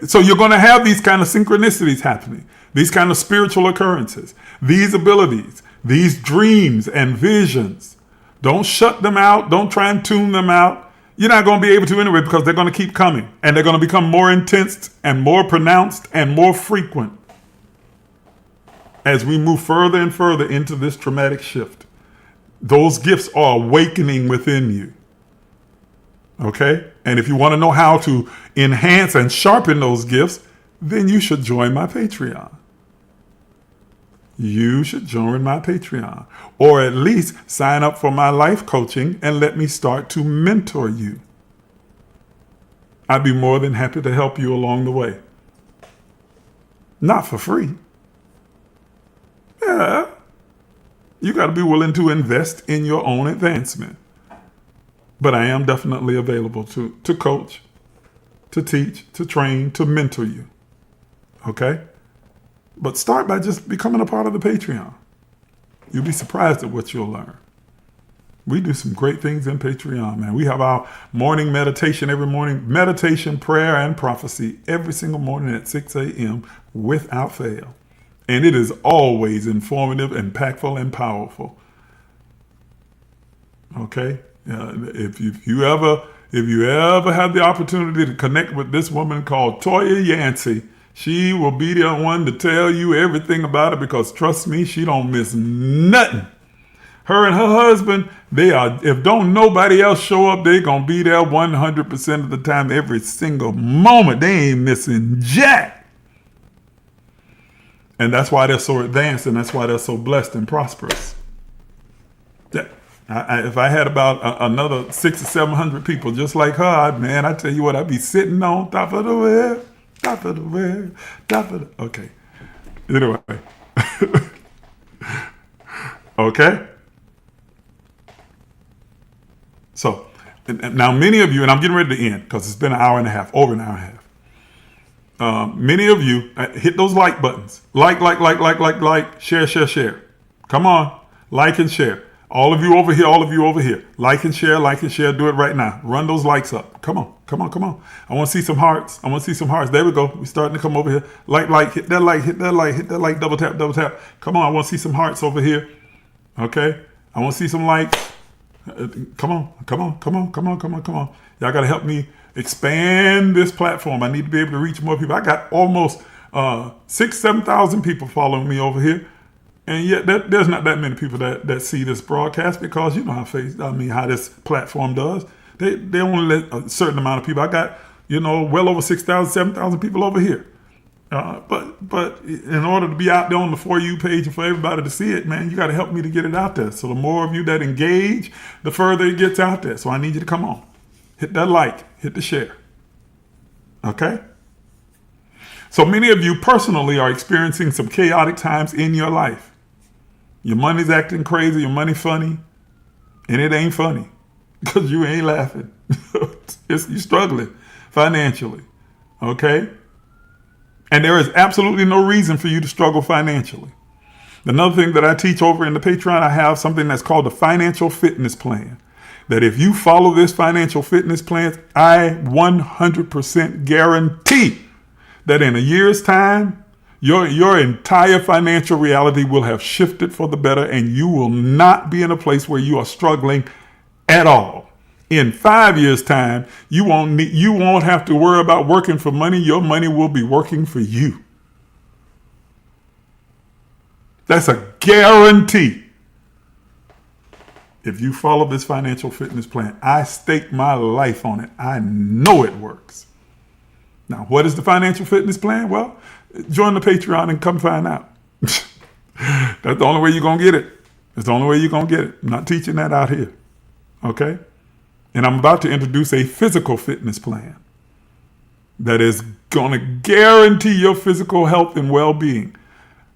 So you're going to have these kind of synchronicities happening, these kind of spiritual occurrences, these abilities, these dreams and visions. Don't shut them out. Don't try and tune them out. You're not going to be able to anyway, because they're going to keep coming, and they're going to become more intense and more pronounced and more frequent as we move further and further into this traumatic shift. Those gifts are awakening within you. Okay? And if you want to know how to enhance and sharpen those gifts, then you should join my Patreon. You should join my Patreon, or at least sign up for my life coaching and let me start to mentor you. I'd be more than happy to help you along the way. Not for free. Yeah. You got to be willing to invest in your own advancement. But I am definitely available to coach, to teach, to train, to mentor you. Okay? But start by just becoming a part of the Patreon. You'll be surprised at what you'll learn. We do some great things in Patreon, man. We have our morning meditation every morning. Meditation, prayer, and prophecy every single morning at 6 a.m. without fail. And it is always informative, impactful, and powerful. Okay? If you ever have the opportunity to connect with this woman called Toya Yancey, she will be the one to tell you everything about it, because trust me, she don't miss nothing. Her and her husband, if don't nobody else show up, they gonna be there 100% of the time, every single moment. They ain't missing jack. And that's why they're so advanced, and that's why they're so blessed and prosperous. If I had about another 600 or 700 people just like her, man, I tell you what, I'd be sitting on top of the world, top of the world, top of the... Okay. Anyway. Okay? So, now many of you, and I'm getting ready to end because it's been an hour and a half, over an hour and a half. Many of you, hit those like buttons. Like, share. Come on. Like and share. All of you over here, all of you over here. Like and share, do it right now. Run those likes up. Come on. I want to see some hearts. There we go. We're starting to come over here. Hit that like, double tap. Come on, I want to see some hearts over here. Okay? I want to see some likes. Come on. Y'all got to help me expand this platform. I need to be able to reach more people. I got almost 6,000-7,000 people following me over here. And yet there's not that many people that see this broadcast, because you know how this platform does. They only let a certain amount of people. I got, well over 6,000, 7,000 people over here. But in order to be out there on the For You page and for everybody to see it, man, you got to help me to get it out there. So the more of you that engage, the further it gets out there. So I need you to come on. Hit that like, hit the share. Okay? So many of you personally are experiencing some chaotic times in your life. Your money's acting crazy, your money funny, and it ain't funny because you ain't laughing. You're struggling financially, okay? And there is absolutely no reason for you to struggle financially. Another thing that I teach over in the Patreon, I have something that's called the financial fitness plan. That if you follow this financial fitness plan, I 100% guarantee that in a year's time, your entire financial reality will have shifted for the better, and you will not be in a place where you are struggling at all. In 5 years' time, you won't have to worry about working for money. Your money will be working for you. That's a guarantee. If you follow this financial fitness plan, I stake my life on it. I know it works. Now, what is the financial fitness plan? Well, join the Patreon and come find out. That's the only way you're going to get it. I'm not teaching that out here. Okay? And I'm about to introduce a physical fitness plan that is going to guarantee your physical health and well-being.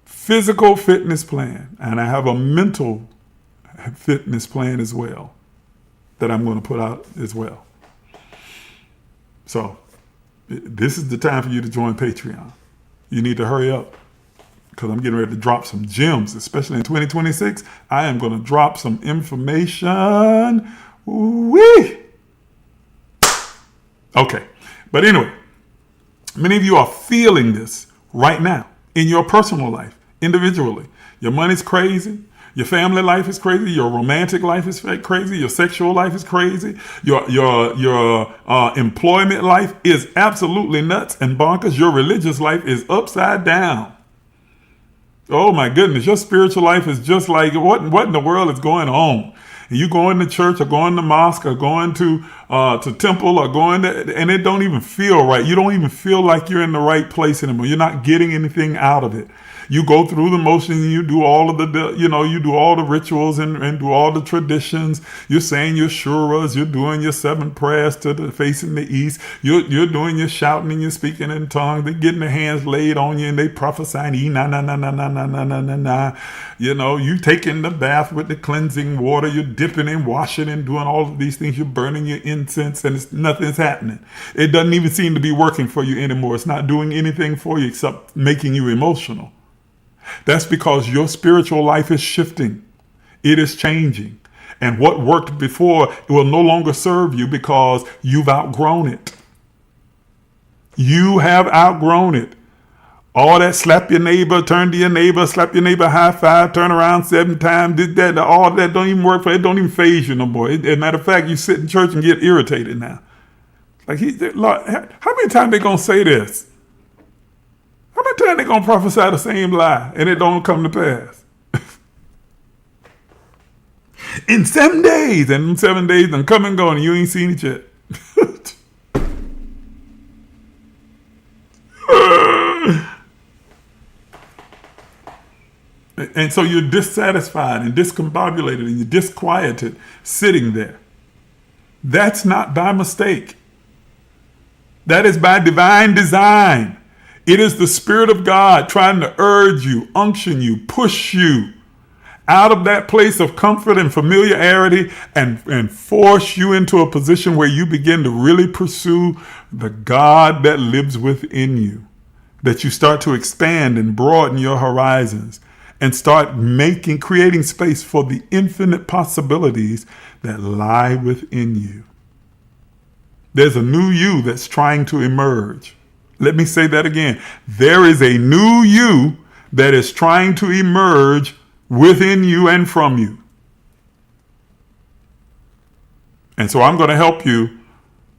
Physical fitness plan. And I have a mental fitness plan as well that I'm going to put out as well. So this is the time for you to join Patreon. You need to hurry up, because I'm getting ready to drop some gems, especially in 2026. I am going to drop some information. Wee! Okay. But anyway, many of you are feeling this right now in your personal life, individually. Your money's crazy. Your family life is crazy. Your romantic life is crazy. Your sexual life is crazy. Your employment life is absolutely nuts and bonkers. Your religious life is upside down. Oh my goodness, your spiritual life is just like, what in the world is going on? And you going to church or going to mosque or going to temple or going to, and it don't even feel right. You don't even feel like you're in the right place anymore. You're not getting anything out of it. You go through the motions and you do all of you do all the rituals and do all the traditions. You're saying your shuras, you're doing your 7 prayers to the facing the east. You're doing your shouting and you're speaking in tongues. They're getting their hands laid on you and they prophesying, na na na na na na na na na na. You taking the bath with the cleansing water. You're dipping and washing and doing all of these things. You're burning your incense and nothing's happening. It doesn't even seem to be working for you anymore. It's not doing anything for you except making you emotional. That's because your spiritual life is shifting. It is changing. And what worked before will no longer serve you because you've outgrown it. You have outgrown it. All that slap your neighbor, turn to your neighbor, slap your neighbor, high five, turn around 7 times, did that, all that don't even work for it. Don't even faze you no more. As a matter of fact, you sit in church and get irritated now. Like, Lord, how many times they gonna say this? How many times they gonna prophesy the same lie and it don't come to pass? In 7 days, and in 7 days and come and go and you ain't seen it yet. And so you're dissatisfied and discombobulated and you're disquieted sitting there. That's not by mistake. That is by divine design. It is the Spirit of God trying to urge you, unction you, push you out of that place of comfort and familiarity and force you into a position where you begin to really pursue the God that lives within you. That you start to expand and broaden your horizons and start creating space for the infinite possibilities that lie within you. There's a new you that's trying to emerge. Let me say that again. There is a new you that is trying to emerge within you and from you. And so I'm going to help you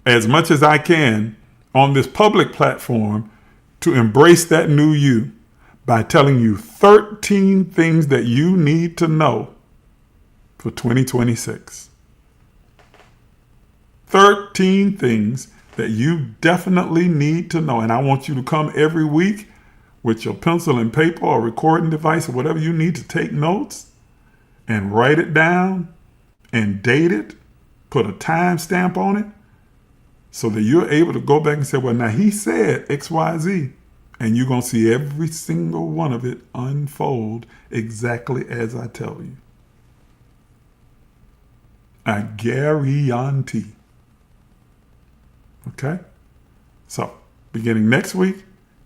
as much as I can on this public platform to embrace that new you by telling you 13 things that you need to know for 2026. 13 things that you definitely need to know. And I want you to come every week with your pencil and paper or recording device or whatever you need to take notes and write it down and date it, put a time stamp on it so that you're able to go back and say, well, now he said X, Y, Z. And you're going to see every single one of it unfold exactly as I tell you. I guarantee. Okay? So, beginning next week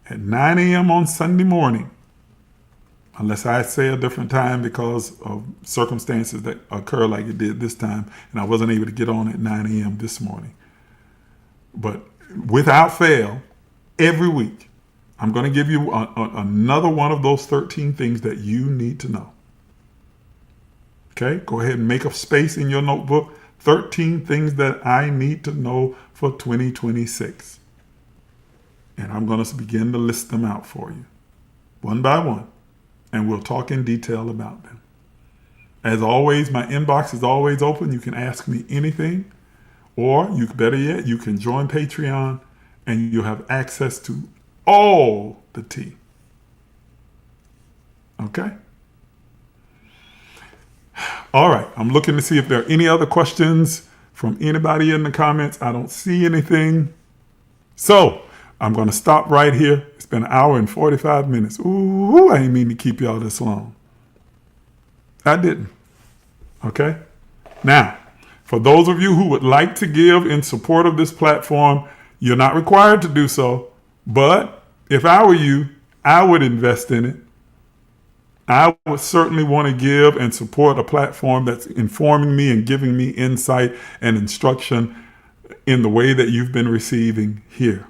at 9 a.m. on Sunday morning, unless I say a different time because of circumstances that occur like it did this time, and I wasn't able to get on at 9 a.m. this morning. But without fail, every week, I'm going to give you another one of those 13 things that you need to know. Okay? Go ahead and make a space in your notebook. 13 things that I need to know for 2026. And I'm going to begin to list them out for you, one by one. And we'll talk in detail about them. As always, my inbox is always open. You can ask me anything. Or, better yet, you can join Patreon and you'll have access to all the tea. Okay? All right. I'm looking to see if there are any other questions from anybody in the comments. I don't see anything. So I'm going to stop right here. It's been an hour and 45 minutes. Ooh, I ain't mean to keep y'all this long. I didn't. Okay? Now, for those of you who would like to give in support of this platform, you're not required to do so. But if I were you, I would invest in it. I would certainly want to give and support a platform that's informing me and giving me insight and instruction in the way that you've been receiving here.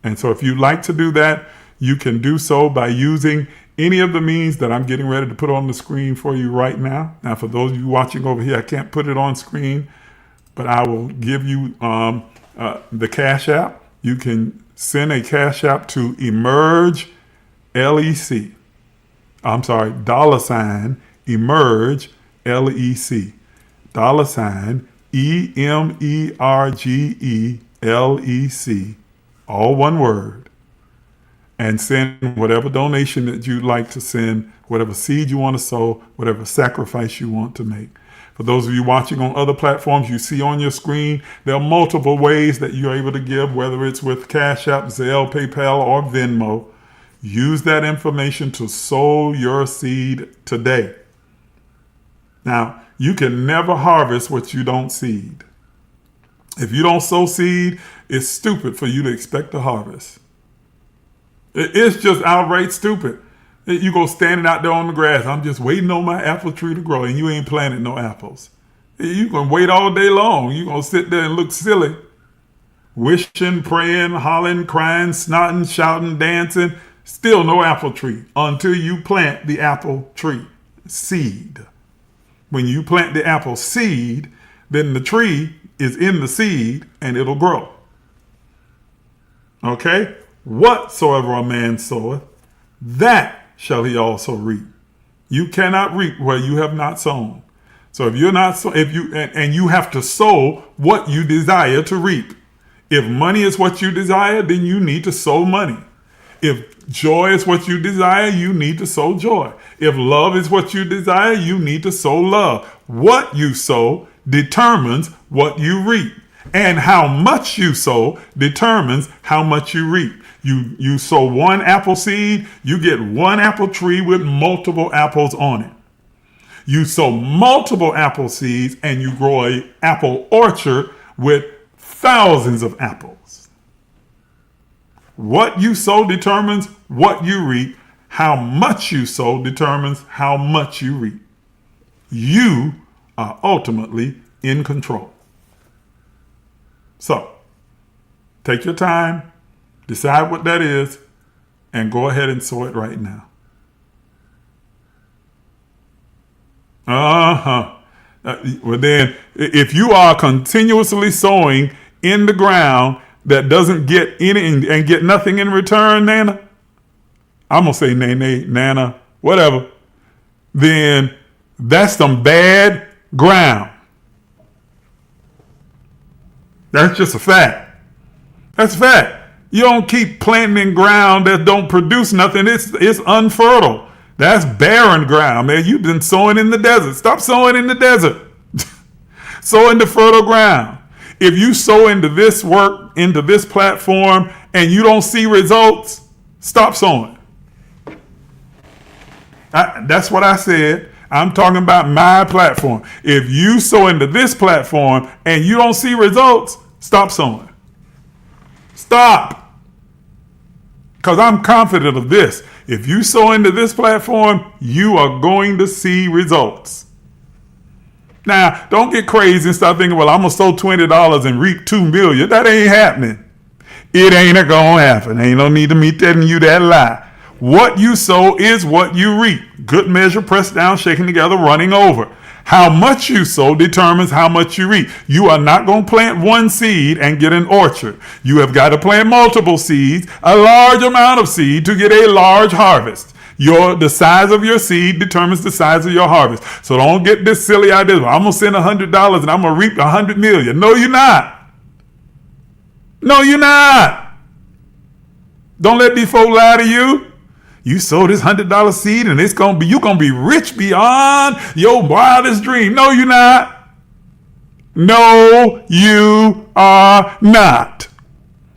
And so if you'd like to do that, you can do so by using any of the means that I'm getting ready to put on the screen for you right now. Now, for those of you watching over here, I can't put it on screen, but I will give you the Cash App. You can send a Cash App to emergelec. $, emergelec, $emergelec, all one word, and send whatever donation that you'd like to send, whatever seed you want to sow, whatever sacrifice you want to make. For those of you watching on other platforms, you see on your screen, there are multiple ways that you're able to give, whether it's with Cash App, Zelle, PayPal, or Venmo. Use that information to sow your seed today. Now, you can never harvest what you don't seed. If you don't sow seed, it's stupid for you to expect a harvest. It's just outright stupid. You go standing out there on the grass, I'm just waiting on my apple tree to grow, and you ain't planted no apples. You can wait all day long. You're going to sit there and look silly. Wishing, praying, hollering, crying, snotting, shouting, dancing. Still no apple tree until you plant the apple tree seed. When you plant the apple seed, then the tree is in the seed and it'll grow. Okay? Whatsoever a man soweth, that shall he also reap. You cannot reap where you have not sown. So if you're not and you have to sow what you desire to reap. If money is what you desire, then you need to sow money. If joy is what you desire, you need to sow joy. If love is what you desire, you need to sow love. What you sow determines what you reap. And how much you sow determines how much you reap. You sow one apple seed, you get one apple tree with multiple apples on it. You sow multiple apple seeds and you grow an apple orchard with thousands of apples. What you sow determines what you reap. How much you sow determines how much you reap. You are ultimately in control. So, take your time, decide what that is, and go ahead and sow it right now. Well, then, if you are continuously sowing in the ground that doesn't get any and get nothing in return, Nana, I'm going to say Nana, whatever, then that's some bad ground. That's just a fact. That's a fact. You don't keep planting ground that don't produce nothing. It's unfertile. That's barren ground, man. You've been sowing in the desert. Stop sowing in the desert. Sow into fertile ground. If you sow into this work, into this platform, and you don't see results, stop sowing. That's what I said. I'm talking about my platform. If you sow into this platform and you don't see results, stop sowing. Stop. Because I'm confident of this. If you sow into this platform, you are going to see results. Now, don't get crazy and start thinking, well, I'm going to sow $20 and reap $2 million. That ain't happening. It ain't going to happen. Ain't no need of me telling you that lie. What you sow is what you reap. Good measure, pressed down, shaken together, running over. How much you sow determines how much you reap. You are not going to plant one seed and get an orchard. You have got to plant multiple seeds, a large amount of seed to get a large harvest. The size of your seed determines the size of your harvest. So don't get this silly idea. Well, I'm going to send $100 and I'm going to reap $100 million. No, you're not. No, you're not. Don't let these folk lie to you. You sow this $100 seed and you're gonna be rich beyond your wildest dream. No, you're not. No, you are not.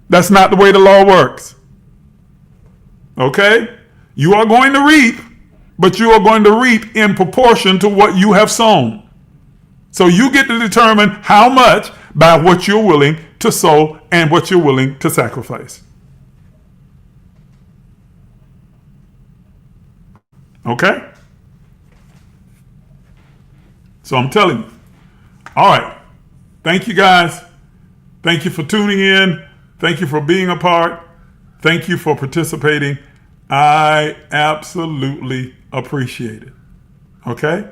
That's not the way the law works. Okay? You are going to reap, but you are going to reap in proportion to what you have sown. So you get to determine how much by what you're willing to sow and what you're willing to sacrifice. Okay? So I'm telling you. All right. Thank you, guys. Thank you for tuning in. Thank you for being a part. Thank you for participating. I absolutely appreciate it. Okay?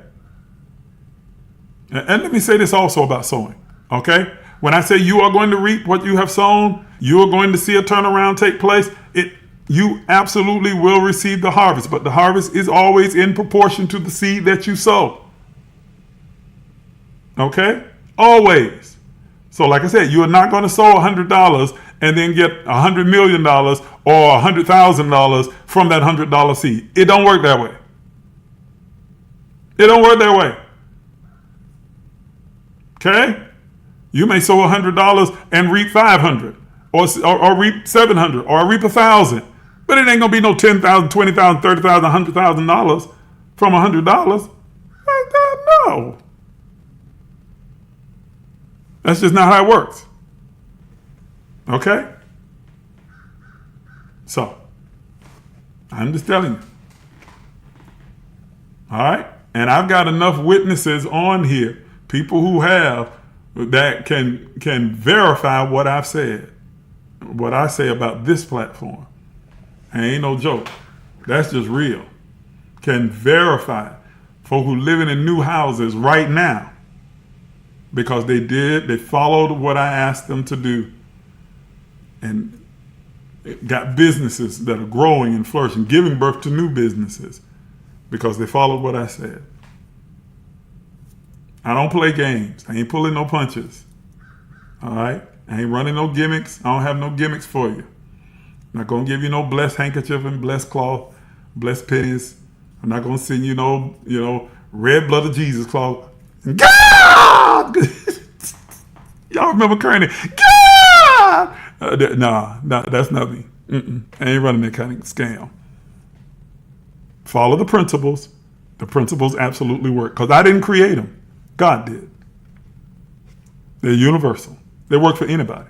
And let me say this also about sowing. Okay? When I say you are going to reap what you have sown, you are going to see a turnaround take place. You absolutely will receive the harvest, but the harvest is always in proportion to the seed that you sow. Okay? Always. So like I said, you are not going to sow $100 and then get $100 million or $100,000 from that $100 seed. It don't work that way. It don't work that way. Okay? You may sow $100 and reap $500 or reap $700 or reap $1,000. But it ain't going to be no $10,000, $20,000, $30,000, $100,000 from $100. No. That's just not how it works. Okay? So, I'm just telling you. All right? And I've got enough witnesses on here, people who have, that can verify what I've said, what I say about this platform. Ain't no joke. That's just real. Can verify. Folk who living in new houses right now because they followed what I asked them to do and got businesses that are growing and flourishing, giving birth to new businesses because they followed what I said. I don't play games. I ain't pulling no punches. All right? I ain't running no gimmicks. I don't have no gimmicks for you. I'm not going to give you no blessed handkerchief and blessed cloth, blessed pennies. I'm not going to send you no, red blood of Jesus cloth. God! Y'all remember Curate? God! Nah, that's not me. I ain't running that kind of scam. Follow the principles. The principles absolutely work. Because I didn't create them. God did. They're universal. They work for anybody.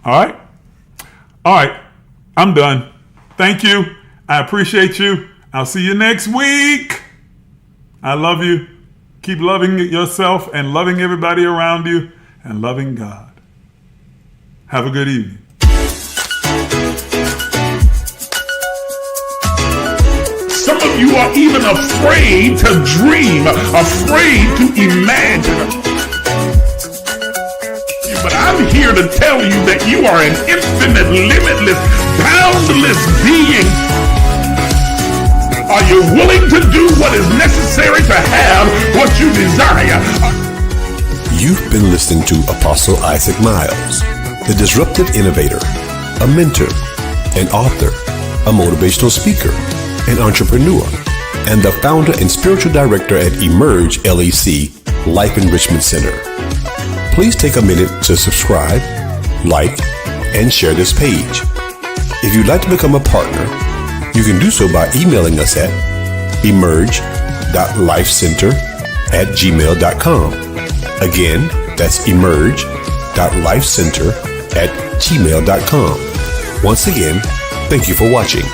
All right? All right. I'm done. Thank you. I appreciate you. I'll see you next week. I love you. Keep loving yourself and loving everybody around you and loving God. Have a good evening. Some of you are even afraid to dream, afraid to imagine. But I'm here to tell you that you are an infinite, limitless, boundless being. Are you willing to do what is necessary to have what you desire? You've been listening to Apostle Isaac Miles, the disruptive innovator, a mentor, an author, a motivational speaker, an entrepreneur, and the founder and spiritual director at emergelec Life Enrichment Center. Please take a minute to subscribe, like, and share this page. If you'd like to become a partner, you can do so by emailing us at emerge.lifecenter@gmail.com. Again, that's emerge.lifecenter@gmail.com. Once again, thank you for watching.